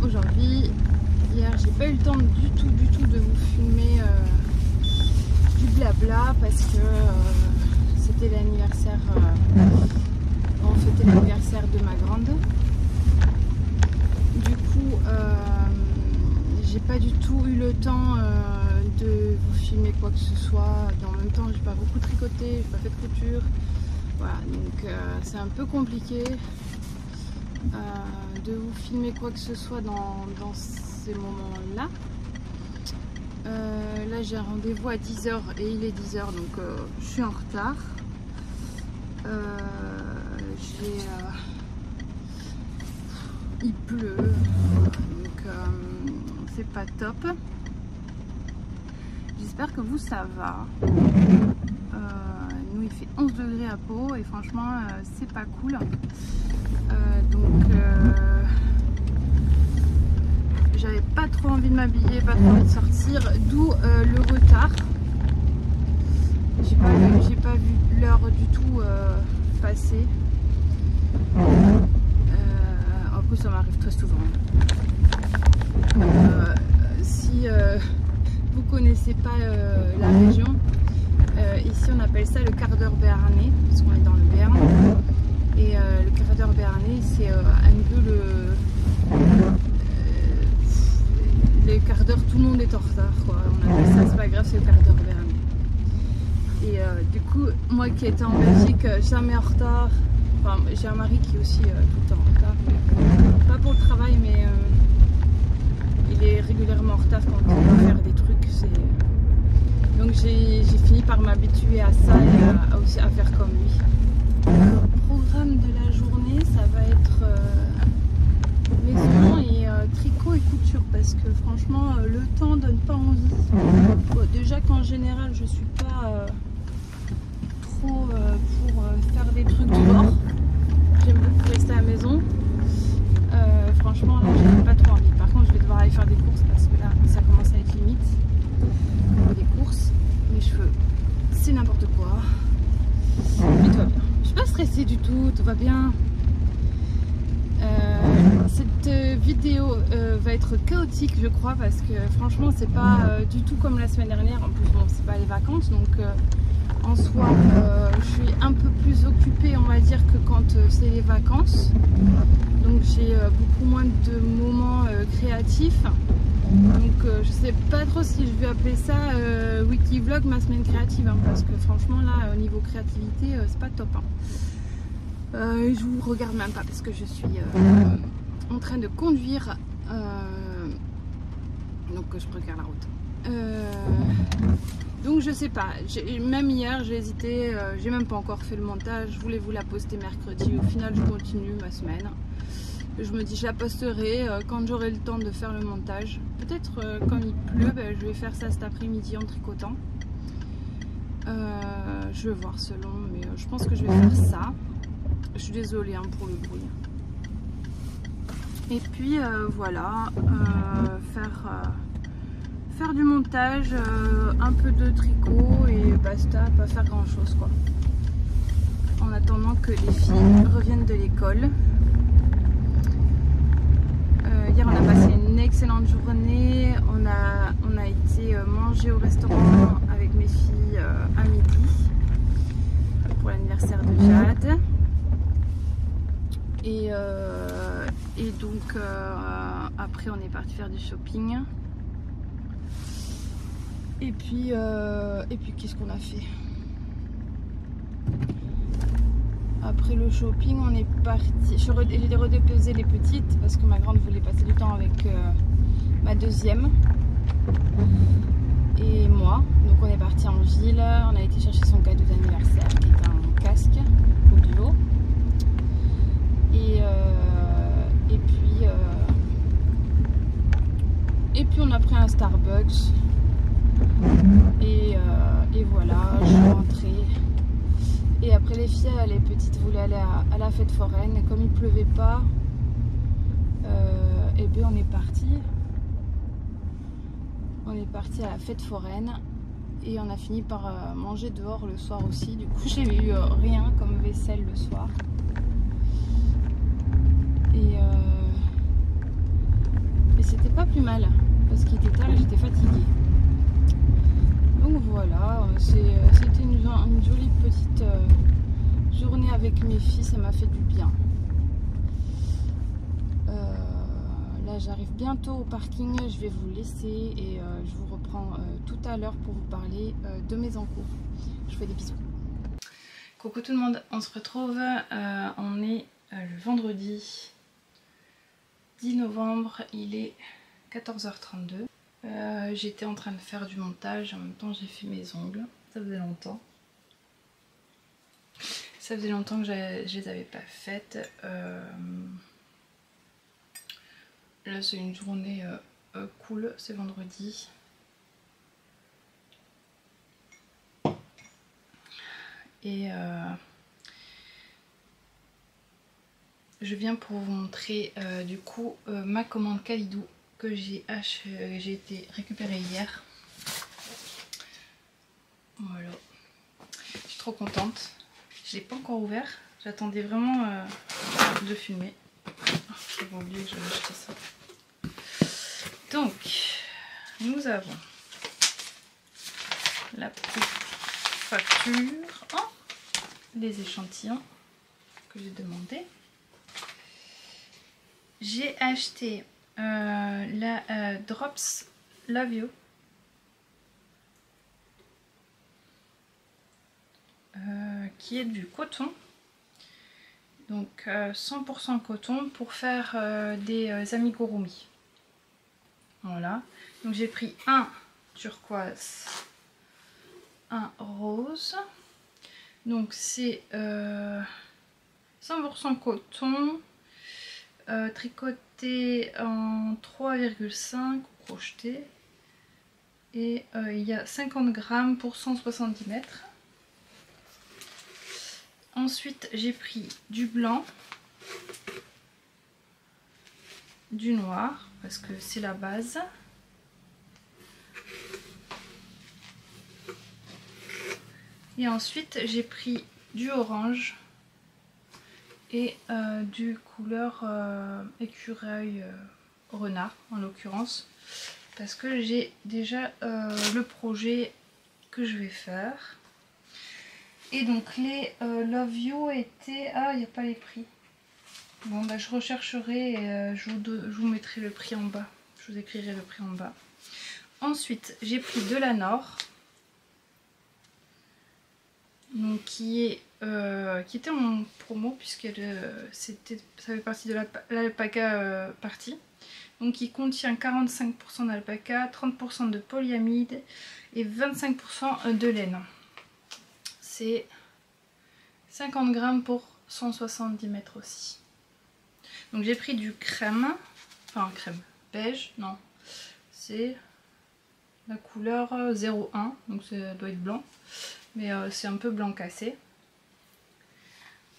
aujourd'hui. Hier j'ai pas eu le temps du tout de vous filmer du blabla parce que c'était l'anniversaire, on fêtait l'anniversaire de ma grande. Du coup j'ai pas du tout eu le temps de vous filmer quoi que ce soit. En même temps j'ai pas beaucoup tricoté, j'ai pas fait de couture. Voilà, donc c'est un peu compliqué de vous filmer quoi que ce soit dans ces moments-là. Là j'ai un rendez-vous à 10 h et il est 10 h, donc je suis en retard. Il pleut, donc c'est pas top. J'espère que vous ça va. Nous il fait 11 degrés à Pau et franchement c'est pas cool. J'avais pas trop envie de m'habiller, pas trop envie de sortir, d'où le retard. J'ai pas vu l'heure du tout passer. En plus ça m'arrive très souvent. Si vous connaissez pas la région, ici on appelle ça le quart d'heure béarnais, parce qu'on est dans le Béarn. Et le quart d'heure béarnais c'est un peu le quart d'heure, tout le monde est en retard quoi. On appelle ça, c'est pas grave, c'est le quart d'heure béarnais. Et du coup, moi qui étais en Belgique, jamais en retard. Enfin, j'ai un mari qui est aussi tout le temps en retard. Pas pour le travail, mais il est régulièrement en retard quand il doit faire des trucs. Donc j'ai fini par m'habituer à ça et aussi à faire comme lui. Le programme de la journée, ça va être maison et tricot et couture parce que franchement le temps donne pas envie. Bon, déjà qu'en général je suis pas trop pour faire des trucs dehors, j'aime beaucoup rester à la maison. Franchement là j'ai pas trop envie. Par contre je vais devoir aller faire des courses parce que là ça commence à être limite au niveau des courses. Mes cheveux c'est n'importe quoi, mais tout va bien. Je suis pas stressée du tout, tout va bien. Cette vidéo va être chaotique je crois parce que franchement c'est pas du tout comme la semaine dernière. En plus bon c'est pas les vacances donc en soi je suis un peu plus occupée on va dire que quand c'est les vacances. Donc j'ai beaucoup moins de moments créatifs. Donc je sais pas trop si je vais appeler ça Wikivlog ma semaine créative hein, parce que franchement là au niveau créativité c'est pas top hein. Je vous regarde même pas parce que je suis en train de conduire donc je regarde la route. Donc je sais pas, même hier j'ai hésité, j'ai même pas encore fait le montage, je voulais vous la poster mercredi, au final je continue ma semaine. Je me dis je la posterai quand j'aurai le temps de faire le montage. Peut-être quand il pleut, je vais faire ça cet après-midi en tricotant. Je vais voir selon, mais je pense que je vais faire ça. Je suis désolée hein, pour le bruit. Et puis voilà, faire du montage, un peu de tricot et basta, pas faire grand chose quoi. En attendant que les filles reviennent de l'école. Hier on a passé une excellente journée, on a été manger au restaurant avec mes filles à midi pour l'anniversaire de Jade. Et donc après on est parti faire du shopping. Et puis qu'est-ce qu'on a fait? Après le shopping on est parti. J'ai redéposé les petites parce que ma grande voulait passer du temps avec ma deuxième et moi. Donc on est parti en ville, on a été chercher son cadeau d'anniversaire qui est un casque audio. Et puis on a pris un Starbucks et voilà, je suis rentrée. Et après les filles, les petites voulaient aller à la fête foraine et comme il pleuvait pas, et bien on est parti à la fête foraine et on a fini par manger dehors le soir aussi. Du coup j'ai eu rien comme vaisselle le soir. Et c'était pas plus mal parce qu'il était tard et j'étais fatiguée. Donc voilà, c'était une jolie petite journée avec mes filles, ça m'a fait du bien. Là j'arrive bientôt au parking, je vais vous laisser et je vous reprends tout à l'heure pour vous parler de mes encours. Je vous fais des bisous. Coucou tout le monde, on se retrouve, on est le vendredi 10 novembre, il est 14h32. J'étais en train de faire du montage, en même temps j'ai fait mes ongles, ça faisait longtemps. Ça faisait longtemps que je les avais pas faites. Là c'est une journée cool, c'est vendredi. Et je viens pour vous montrer du coup ma commande Kalidou que j'ai été récupérée hier. Voilà. Je suis trop contente. Je l'ai pas encore ouvert. J'attendais vraiment de filmer. Oh, j'avais oublié que j'avais acheté ça. Donc, nous avons la petite facture, oh, les échantillons que j'ai demandé. J'ai acheté la Drops Love You. Qui est du coton. Donc 100% coton pour faire des amigurumi. Voilà. Donc j'ai pris un turquoise, un rose. Donc c'est 100% coton, tricoté en 3,5 crocheté. Et il y a 50 grammes pour 170 mètres. Ensuite, j'ai pris du blanc, du noir, parce que c'est la base. Et ensuite, j'ai pris du orange et du couleur écureuil renard, en l'occurrence. Parce que j'ai déjà le projet que je vais faire. Et donc les Love You étaient... Ah, il n'y a pas les prix. Bon, bah je rechercherai et je vous mettrai le prix en bas. Je vous écrirai le prix en bas. Ensuite, j'ai pris de la Nord. Donc qui était en promo puisque ça fait partie de l'alpaca partie. Donc qui contient 45% d'alpaca, 30% de polyamide et 25% de laine. C'est 50 grammes pour 170 mètres aussi. Donc j'ai pris du crème, enfin crème beige, non, c'est la couleur 01, donc ça doit être blanc, mais c'est un peu blanc cassé.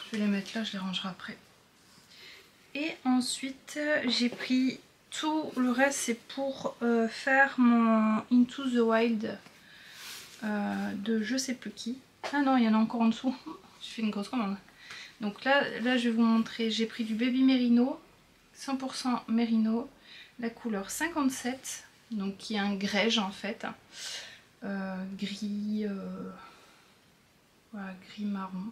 Je vais les mettre là, je les rangerai après. Et ensuite j'ai pris tout le reste, c'est pour faire mon Into the Wild de je sais plus qui. Ah non, il y en a encore en dessous. Je fais une grosse commande. Donc là je vais vous montrer. J'ai pris du Baby Merino, 100% Merino, la couleur 57, donc qui est un grège en fait. Gris, voilà, gris marron.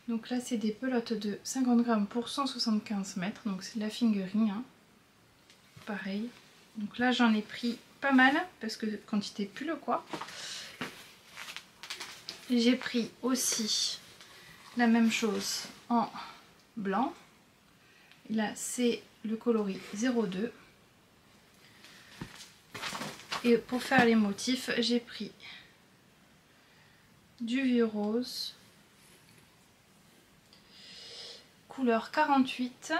Donc là c'est des pelotes de 50 grammes pour 175 mètres. Donc c'est de la fingering, hein. Pareil. Donc là j'en ai pris pas mal parce que quantité pull quoi. J'ai pris aussi la même chose en blanc. Là c'est le coloris 02. Et pour faire les motifs, j'ai pris du vieux rose, couleur 48.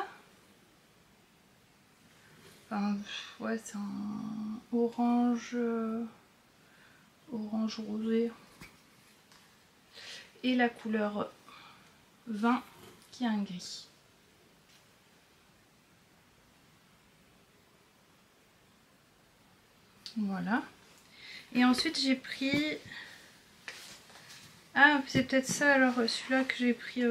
Enfin, ouais, c'est un orange, orange rosé. Et la couleur 20 qui est un gris. Voilà. Et ensuite j'ai pris... Ah, c'est peut-être ça alors, celui-là que j'ai pris...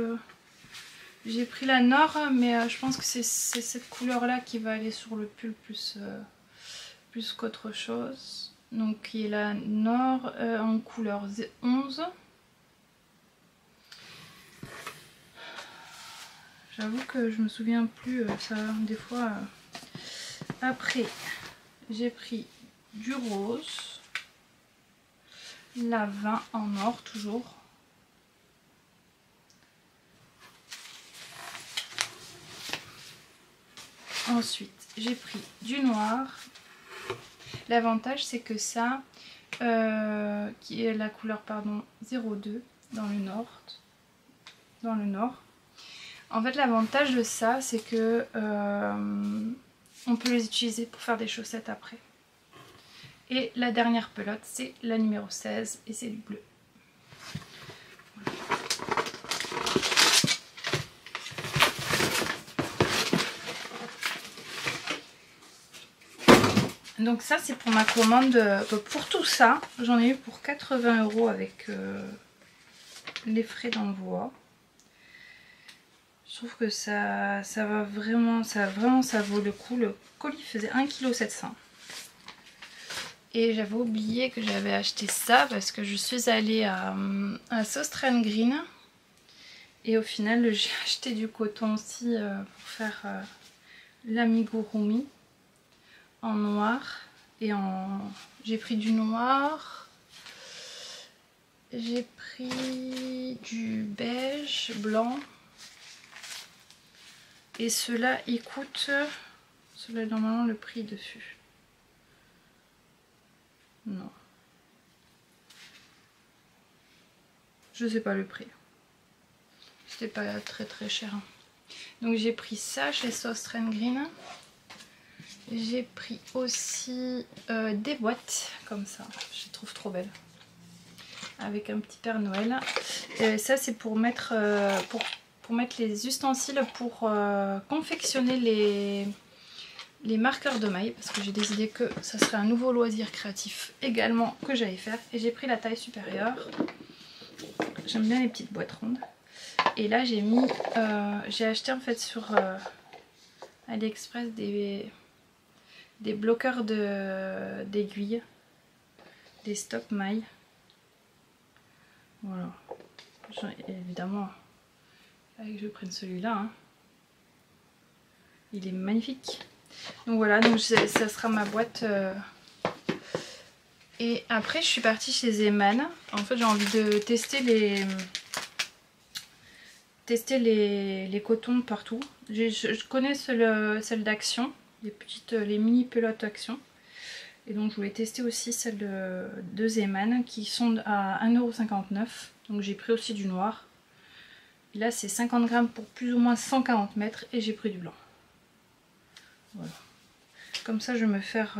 J'ai pris la Nord, mais je pense que c'est cette couleur-là qui va aller sur le pull plus qu'autre chose. Donc qui est la Nord en couleur 11. J'avoue que je me souviens plus, ça des fois. Après, j'ai pris du rose, la 20 en or toujours. Ensuite, j'ai pris du noir. L'avantage, c'est que ça, qui est la couleur pardon 02 dans le nord. En fait l'avantage de ça c'est que on peut les utiliser pour faire des chaussettes après. Et la dernière pelote c'est la numéro 16 et c'est du bleu. Donc ça c'est pour ma commande, pour tout ça j'en ai eu pour 80 € avec les frais d'envoi. Je trouve que ça va vraiment, ça vaut le coup. Le colis faisait 1,7 kg. Et j'avais oublié que j'avais acheté ça parce que je suis allée à Southern Green. Et au final j'ai acheté du coton aussi pour faire l'amigurumi en noir. Et j'ai pris du noir. J'ai pris du beige, blanc. Et ceux-là, ils coûtent... Ceux-là, normalement, le prix dessus. Non. Je sais pas le prix. C'était pas très très cher. Donc j'ai pris ça chez Southern Green. J'ai pris aussi des boîtes comme ça. Je les trouve trop belles. Avec un petit Père Noël. Ça, c'est pour mettre... pour mettre les ustensiles pour confectionner les marqueurs de mailles parce que j'ai décidé que ça serait un nouveau loisir créatif également que j'allais faire et j'ai pris la taille supérieure. J'aime bien les petites boîtes rondes et là j'ai mis j'ai acheté en fait sur AliExpress des bloqueurs d'aiguilles, des stop mailles. Voilà, évidemment que je prenne celui-là, hein. Il est magnifique. Donc voilà, donc ça sera ma boîte. Et après je suis partie chez Zeman. En fait j'ai envie de tester les cotons partout. Je connais celle d'Action, les mini pelotes Action. Et donc je voulais tester aussi celle de Zeman qui sont à 1,59 €. Donc j'ai pris aussi du noir. Et là c'est 50 grammes pour plus ou moins 140 mètres et j'ai pris du blanc. Voilà. Comme ça je vais me faire...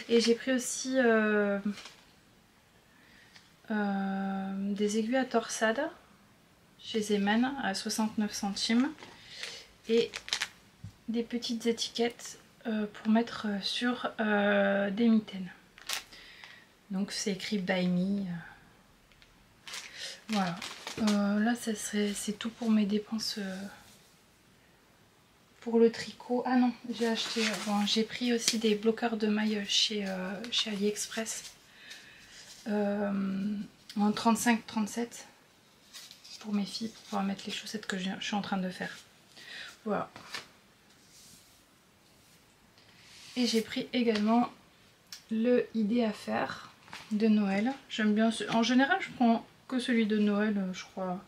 Et j'ai pris aussi des aiguilles à torsade chez Zeman à 69 centimes. Et des petites étiquettes pour mettre sur des mitaines. Donc c'est écrit Buy Me. Voilà. Là c'est tout pour mes dépenses pour le tricot. Ah non, j'ai acheté, bon, j'ai pris aussi des bloqueurs de mailles chez AliExpress en 35-37 pour mes filles pour pouvoir mettre les chaussettes que je suis en train de faire. Voilà. Et j'ai pris également le idée à faire de Noël. J'aime bien, en général je prends que celui de Noël je crois.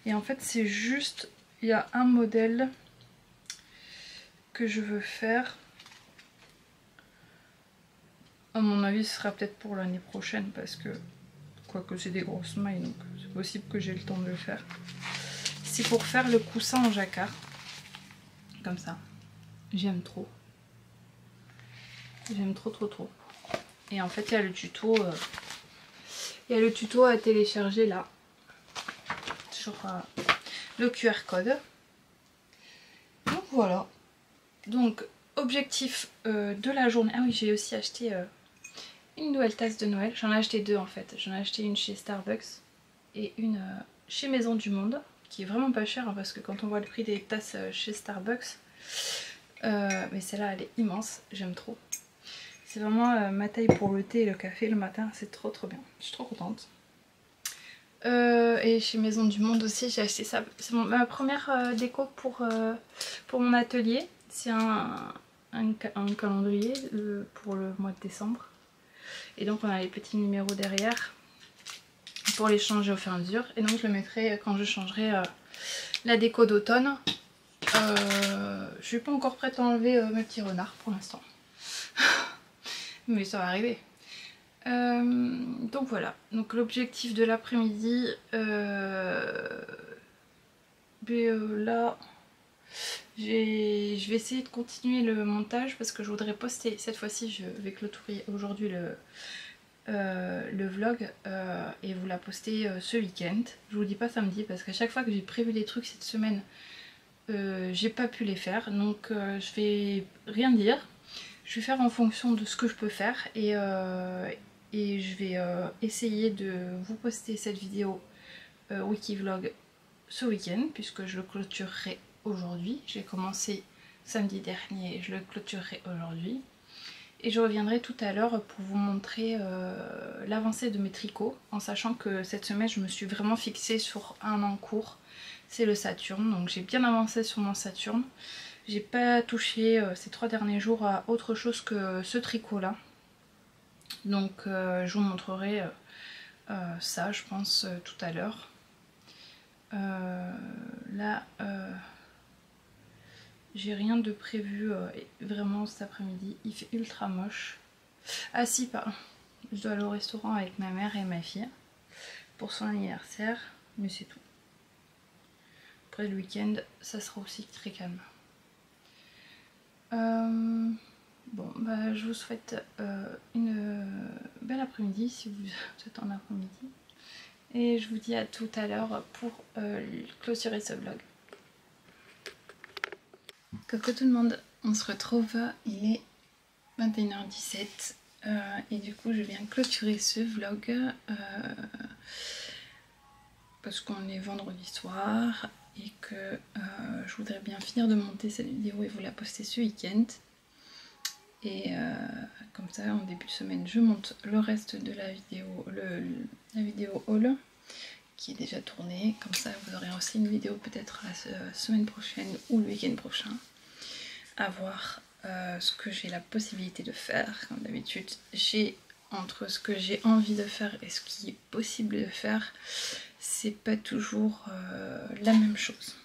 Et en fait c'est juste, il y a un modèle que je veux faire. À mon avis ce sera peut-être pour l'année prochaine parce que quoique c'est des grosses mailles donc c'est possible que j'ai le temps de le faire. C'est pour faire le coussin en jacquard. Comme ça. J'aime trop. J'aime trop. Et en fait il y a le tuto. Il y a le tuto à télécharger là. Sur le QR code. Donc voilà. Donc objectif de la journée. Ah oui, j'ai aussi acheté une nouvelle tasse de Noël. J'en ai acheté deux en fait. J'en ai acheté une chez Starbucks et une chez Maison du Monde. Qui est vraiment pas chère hein, parce que quand on voit le prix des tasses chez Starbucks. Mais celle-là elle est immense. J'aime trop. C'est vraiment ma taille pour le thé et le café le matin. C'est trop bien. Je suis trop contente. Et chez Maison du Monde aussi j'ai acheté ça. C'est ma première déco pour mon atelier. C'est un calendrier pour le mois de décembre. Et donc on a les petits numéros derrière pour les changer au fur et à mesure. Et donc je le mettrai quand je changerai la déco d'automne. Je suis pas encore prête à enlever mes petits renards pour l'instant. Mais ça va arriver. Donc voilà, donc l'objectif de l'après-midi, là je vais essayer de continuer le montage parce que je voudrais poster, cette fois-ci je vais clôturer aujourd'hui le vlog et vous la poster ce week-end. Je vous dis pas samedi parce qu'à chaque fois que j'ai prévu des trucs cette semaine, j'ai pas pu les faire, donc je vais rien dire. Je vais faire en fonction de ce que je peux faire et je vais essayer de vous poster cette vidéo Wikivlog ce week-end puisque je le clôturerai aujourd'hui. J'ai commencé samedi dernier, je le clôturerai aujourd'hui. Et je reviendrai tout à l'heure pour vous montrer l'avancée de mes tricots, en sachant que cette semaine je me suis vraiment fixée sur un en cours, c'est le Saturne, donc j'ai bien avancé sur mon Saturne. J'ai pas touché ces 3 derniers jours à autre chose que ce tricot là. Donc je vous montrerai ça je pense tout à l'heure. Là j'ai rien de prévu vraiment cet après-midi, il fait ultra moche. Ah si, pardon, je dois aller au restaurant avec ma mère et ma fille pour son anniversaire, mais c'est tout. Après le week-end, ça sera aussi très calme. Bon, bah je vous souhaite une belle après-midi si vous êtes en après-midi. Et je vous dis à tout à l'heure pour clôturer ce vlog. Coucou tout le monde, on se retrouve, il est 21h17 et du coup je viens clôturer ce vlog parce qu'on est vendredi soir et que je voudrais bien finir de monter cette vidéo et vous la poster ce week-end. Et comme ça en début de semaine je monte le reste de la vidéo, la vidéo haul qui est déjà tournée. Comme ça vous aurez aussi une vidéo peut-être la semaine prochaine ou le week-end prochain. À voir ce que j'ai la possibilité de faire. Comme d'habitude, j'ai entre ce que j'ai envie de faire et ce qui est possible de faire, c'est pas toujours la même chose.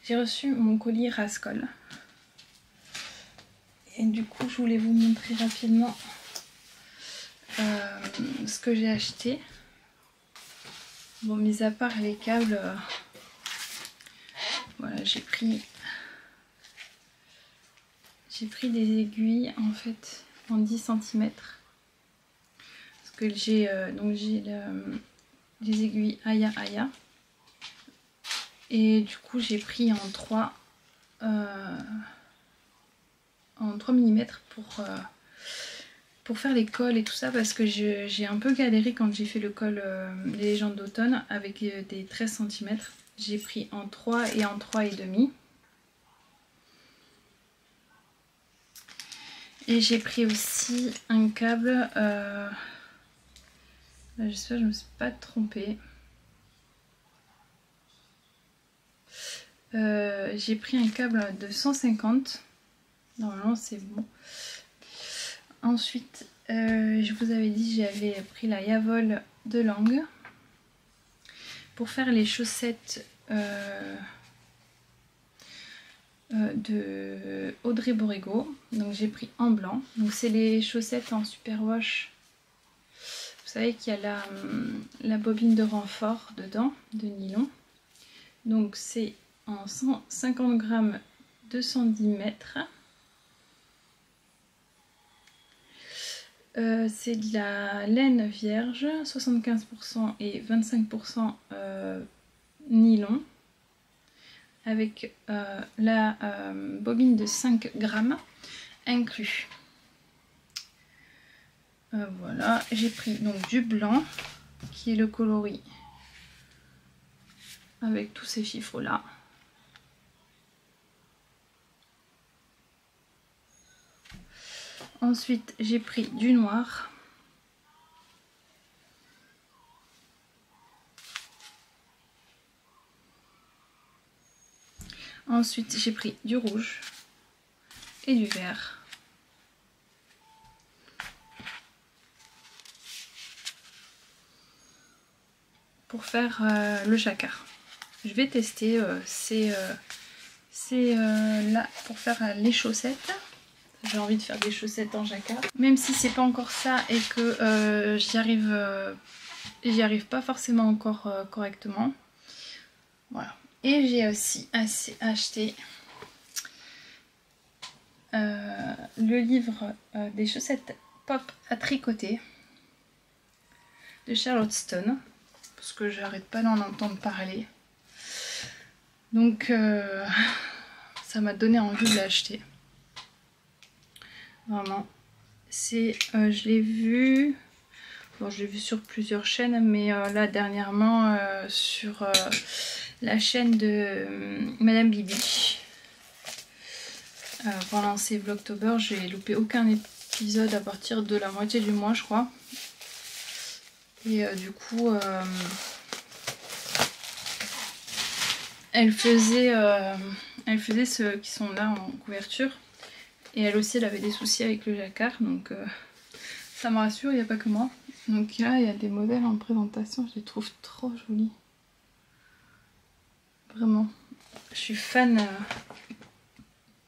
J'ai reçu mon colis Rascol. Et du coup, je voulais vous montrer rapidement ce que j'ai acheté. Bon, mis à part les câbles, voilà, j'ai pris des aiguilles en fait en 10 cm. Parce que j'ai des aiguilles Aya Aya. Et du coup, j'ai pris en 3 mm pour faire les cols et tout ça, parce que j'ai un peu galéré quand j'ai fait le col des légendes d'automne avec des 13 cm. J'ai pris en 3 et en 3,5. Et j'ai pris aussi un câble, là j'espère que je ne me suis pas trompée. J'ai pris un câble de 150, normalement c'est bon. Ensuite, je vous avais dit j'avais pris la Yavol de Lange pour faire les chaussettes de Audrey Borrego. Donc j'ai pris en blanc. Donc c'est les chaussettes en superwash. Vous savez qu'il y a la bobine de renfort dedans, de nylon. Donc c'est en 150 grammes 210 mètres. C'est de la laine vierge, 75% et 25% nylon, avec la bobine de 5 grammes inclus. Voilà, j'ai pris donc du blanc, qui est le coloris, avec tous ces chiffres là. Ensuite, j'ai pris du noir. Ensuite, j'ai pris du rouge et du vert. Pour faire le jacquard. Je vais tester, c'est là pour faire les chaussettes. j'ai envie de faire des chaussettes en jacquard. Même si c'est pas encore ça et que j'y arrive pas forcément encore correctement. Voilà. Et j'ai aussi acheté le livre des chaussettes pop à tricoter de Charlotte Stone, parce que j'arrête pas d'en entendre parler. Donc ça m'a donné envie de l'acheter. Vraiment. Je l'ai vu. Bon, je l'ai vu sur plusieurs chaînes, mais là dernièrement sur la chaîne de Madame Bibi. Pendant ces Vlogtober, j'ai loupé aucun épisode à partir de la moitié du mois, je crois. Et du coup, elle faisait ceux qui sont là en couverture. Et elle aussi, elle avait des soucis avec le jacquard, donc ça me rassure, il n'y a pas que moi. Donc là, il y a des modèles en présentation, je les trouve trop jolis. Vraiment, je suis fan.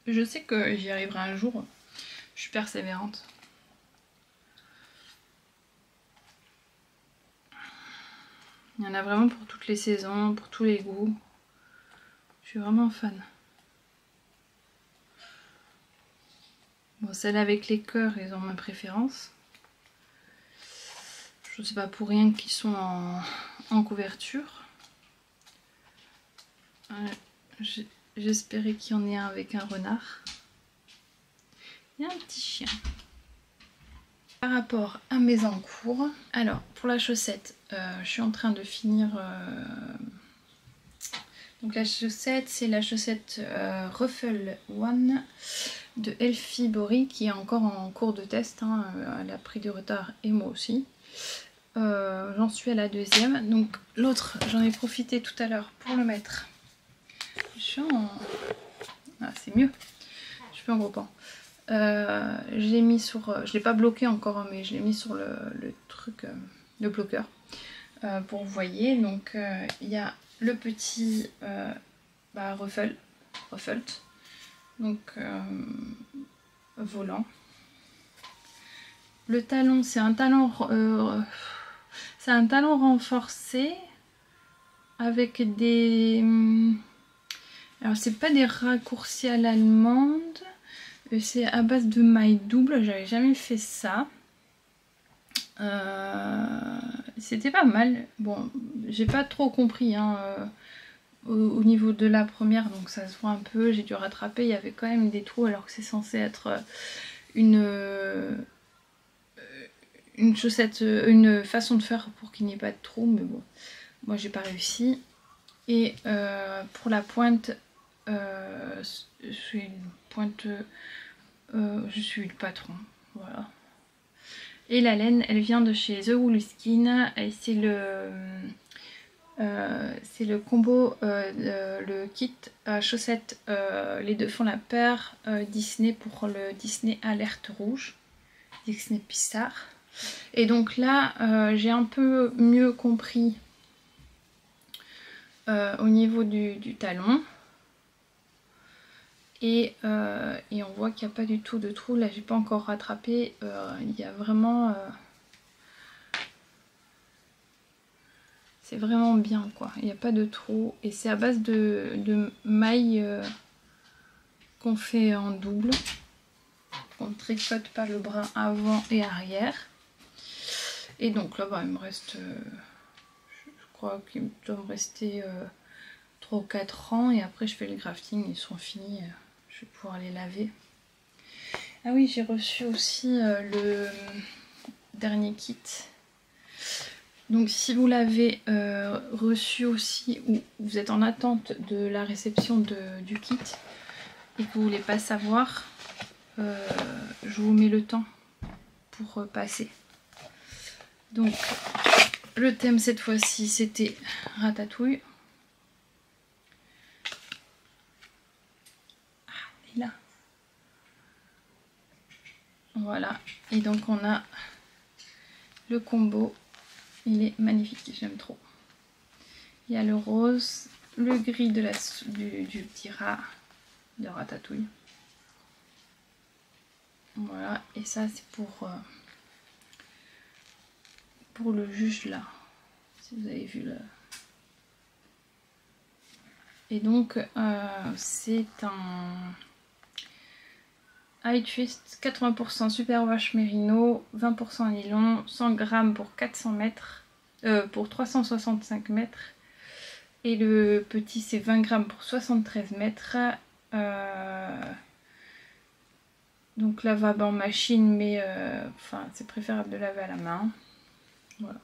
Je sais que j'y arriverai un jour, je suis persévérante. Il y en a vraiment pour toutes les saisons, pour tous les goûts. Je suis vraiment fan. Bon, celles avec les cœurs, ils ont ma préférence. Je sais pas pour rien qu'ils sont en couverture. J'espérais qu'il y en ait un avec un renard. Et un petit chien. Par rapport à mes encours, alors pour la chaussette, je suis en train de finir. Donc la chaussette, c'est la chaussette Ruffle One de Elfie Bori qui est encore en cours de test. Hein, elle a pris du retard et moi aussi. J'en suis à la deuxième. Donc l'autre, j'en ai profité tout à l'heure pour le mettre. Ah, c'est mieux. Je suis en gros pan. Je l'ai mis sur... je l'ai pas bloqué encore, mais je l'ai mis sur le truc, le bloqueur. Pour vous voyez, donc il y a le petit ruffled, donc volant. Le talon, c'est un talon renforcé avec des... Alors c'est pas des raccourcis à l'allemande, c'est à base de mailles doubles, j'avais jamais fait ça. C'était pas mal. Bon, j'ai pas trop compris hein, au niveau de la première, donc ça se voit un peu, j'ai dû rattraper, il y avait quand même des trous alors que c'est censé être une chaussette, une façon de faire pour qu'il n'y ait pas de trous, mais bon, moi j'ai pas réussi. Et pour la pointe, c'est une pointe, je suis le patron, voilà. Et la laine, elle vient de chez The Wool Skin, et c'est le combo, le kit chaussettes, les deux font la paire, Disney pour le Disney Alerte Rouge, Disney Pixar. Et donc là, j'ai un peu mieux compris au niveau du talon. Et on voit qu'il n'y a pas du tout de trou. Là, j'ai pas encore rattrapé. Il y a vraiment... c'est vraiment bien, quoi. Il n'y a pas de trou. Et c'est à base de mailles qu'on fait en double. On tricote par le bras avant et arrière. Et donc là, bah, il me reste... je crois qu'il doit me rester 3 ou 4 ans. Et après, je fais le grafting. Ils sont finis. Je vais pouvoir les laver. Ah oui, j'ai reçu aussi le dernier kit. Donc si vous l'avez reçu aussi ou vous êtes en attente de la réception du kit et que vous voulez pas savoir, je vous mets le temps pour passer. Donc le thème cette fois-ci c'était ratatouille. Ah, il est là. Voilà, et donc on a le combo, il est magnifique, j'aime trop. Il y a le rose, le gris de du petit rat de ratatouille. Voilà, et ça c'est pour le juge là, si vous avez vu là. Et donc c'est un High Twist 80% Superwash Merino, 20% nylon, 100 grammes pour 400 mètres, pour 365 mètres. Et le petit c'est 20 grammes pour 73 mètres. Donc lavable en machine, mais enfin c'est préférable de laver à la main. Voilà.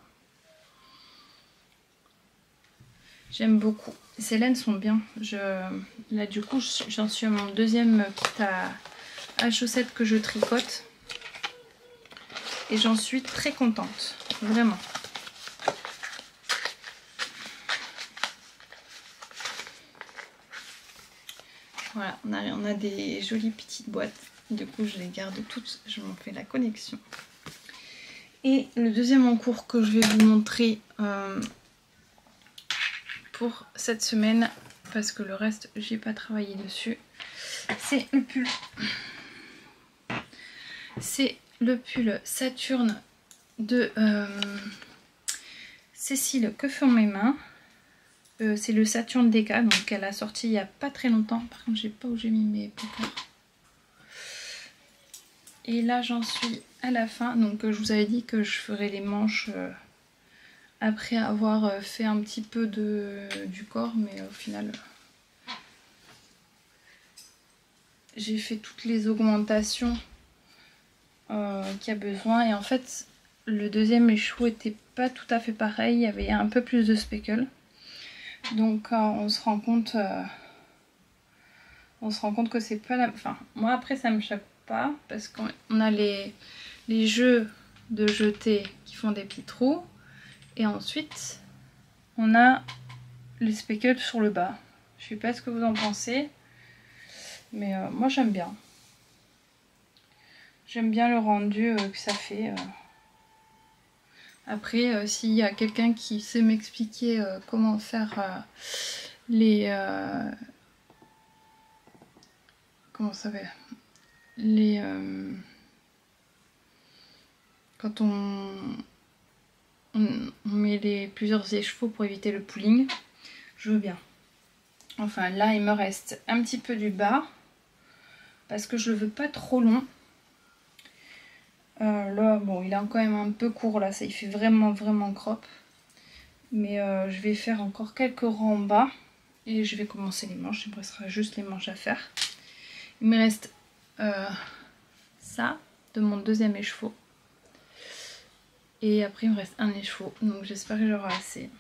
J'aime beaucoup. Ces laines sont bien. Là du coup j'en suis à mon deuxième kit à chaussettes que je tricote. Et j'en suis très contente. Vraiment. Voilà, on a des jolies petites boîtes. Du coup, je les garde toutes. Je m'en fais la connexion. Et le deuxième encours que je vais vous montrer pour cette semaine, parce que le reste, j'ai pas travaillé dessus, c'est le pull. C'est le pull Saturne de Cécile Que font mes mains. C'est le Saturne DK, donc elle a sorti il n'y a pas très longtemps. Par contre, je sais pas où j'ai mis mes piqueurs. Et là, j'en suis à la fin. Donc, je vous avais dit que je ferais les manches après avoir fait un petit peu du corps. Mais au final, j'ai fait toutes les augmentations qu'il y a besoin. Et en fait, le deuxième échoue était pas tout à fait pareil. Il y avait un peu plus de speckle. Donc on se rend compte que c'est pas la... Enfin, moi après ça me choque pas parce qu'on a les jeux de jetés qui font des petits trous et ensuite on a les speckles sur le bas. Je sais pas ce que vous en pensez, mais moi j'aime bien. J'aime bien le rendu que ça fait. Après, s'il y a quelqu'un qui sait m'expliquer comment faire les... comment ça s'appelle, les... quand on met plusieurs écheveaux pour éviter le pulling, je veux bien. Enfin là, il me reste un petit peu du bas parce que je le veux pas trop long. Là, bon, il est quand même un peu court là, ça il fait vraiment crop. Mais je vais faire encore quelques rangs en bas et je vais commencer les manches. Il me restera juste les manches à faire. Il me reste ça de mon deuxième écheveau. Et après il me reste un écheveau. Donc j'espère que j'aurai assez.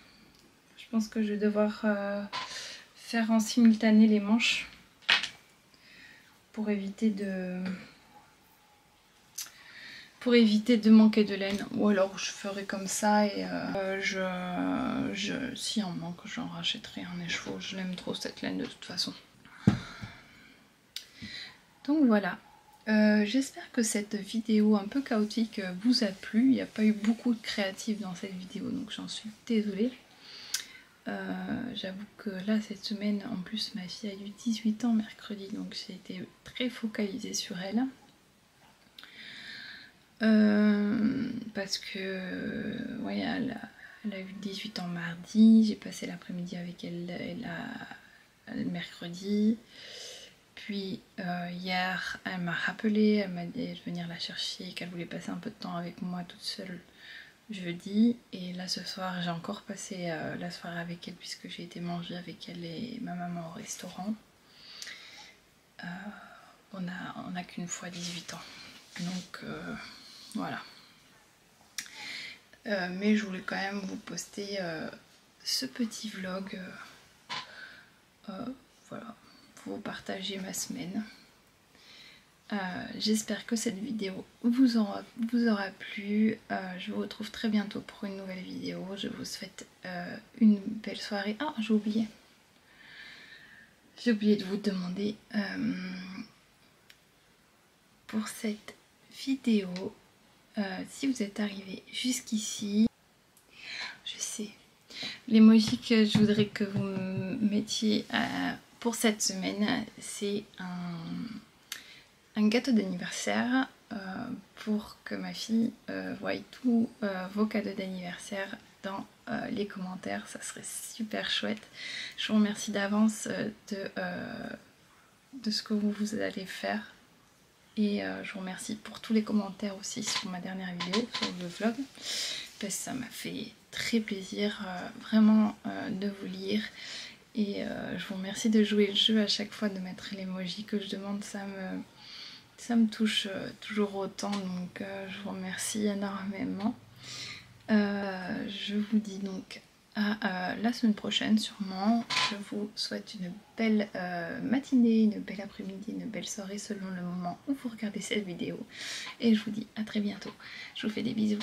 Je pense que je vais devoir faire en simultané les manches. Pour éviter de manquer de laine, ou alors je ferai comme ça et si en manque j'en rachèterai un écheveau. Je l'aime trop cette laine de toute façon. Donc voilà, j'espère que cette vidéo un peu chaotique vous a plu. Il n'y a pas eu beaucoup de créatifs dans cette vidéo, donc j'en suis désolée. J'avoue que là cette semaine en plus ma fille a eu 18 ans mercredi, donc j'ai été très focalisée sur elle. Parce que ouais, elle a eu 18 ans mardi, j'ai passé l'après-midi avec elle le mercredi. Puis hier elle m'a rappelé, elle m'a dit de venir la chercher, qu'elle voulait passer un peu de temps avec moi toute seule jeudi. Et là ce soir j'ai encore passé la soirée avec elle puisque j'ai été manger avec elle et ma maman au restaurant. On a qu'une fois 18 ans, donc voilà. Mais je voulais quand même vous poster ce petit vlog. Voilà, pour vous partager ma semaine. J'espère que cette vidéo vous aura plu. Je vous retrouve très bientôt pour une nouvelle vidéo. Je vous souhaite une belle soirée. Ah, j'ai oublié de vous demander pour cette vidéo, si vous êtes arrivé jusqu'ici, je sais, l'emoji que je voudrais que vous mettiez pour cette semaine, c'est un gâteau d'anniversaire pour que ma fille voie tous vos cadeaux d'anniversaire dans les commentaires, ça serait super chouette. Je vous remercie d'avance de ce que vous allez faire. Et je vous remercie pour tous les commentaires aussi sur ma dernière vidéo, sur le vlog, parce que ça m'a fait très plaisir vraiment de vous lire. Et je vous remercie de jouer le jeu à chaque fois, de mettre l'emoji que je demande, ça me touche toujours autant, donc je vous remercie énormément. Je vous dis donc à la semaine prochaine sûrement. Je vous souhaite une belle matinée, une belle après-midi, une belle soirée selon le moment où vous regardez cette vidéo. Et je vous dis à très bientôt. Je vous fais des bisous.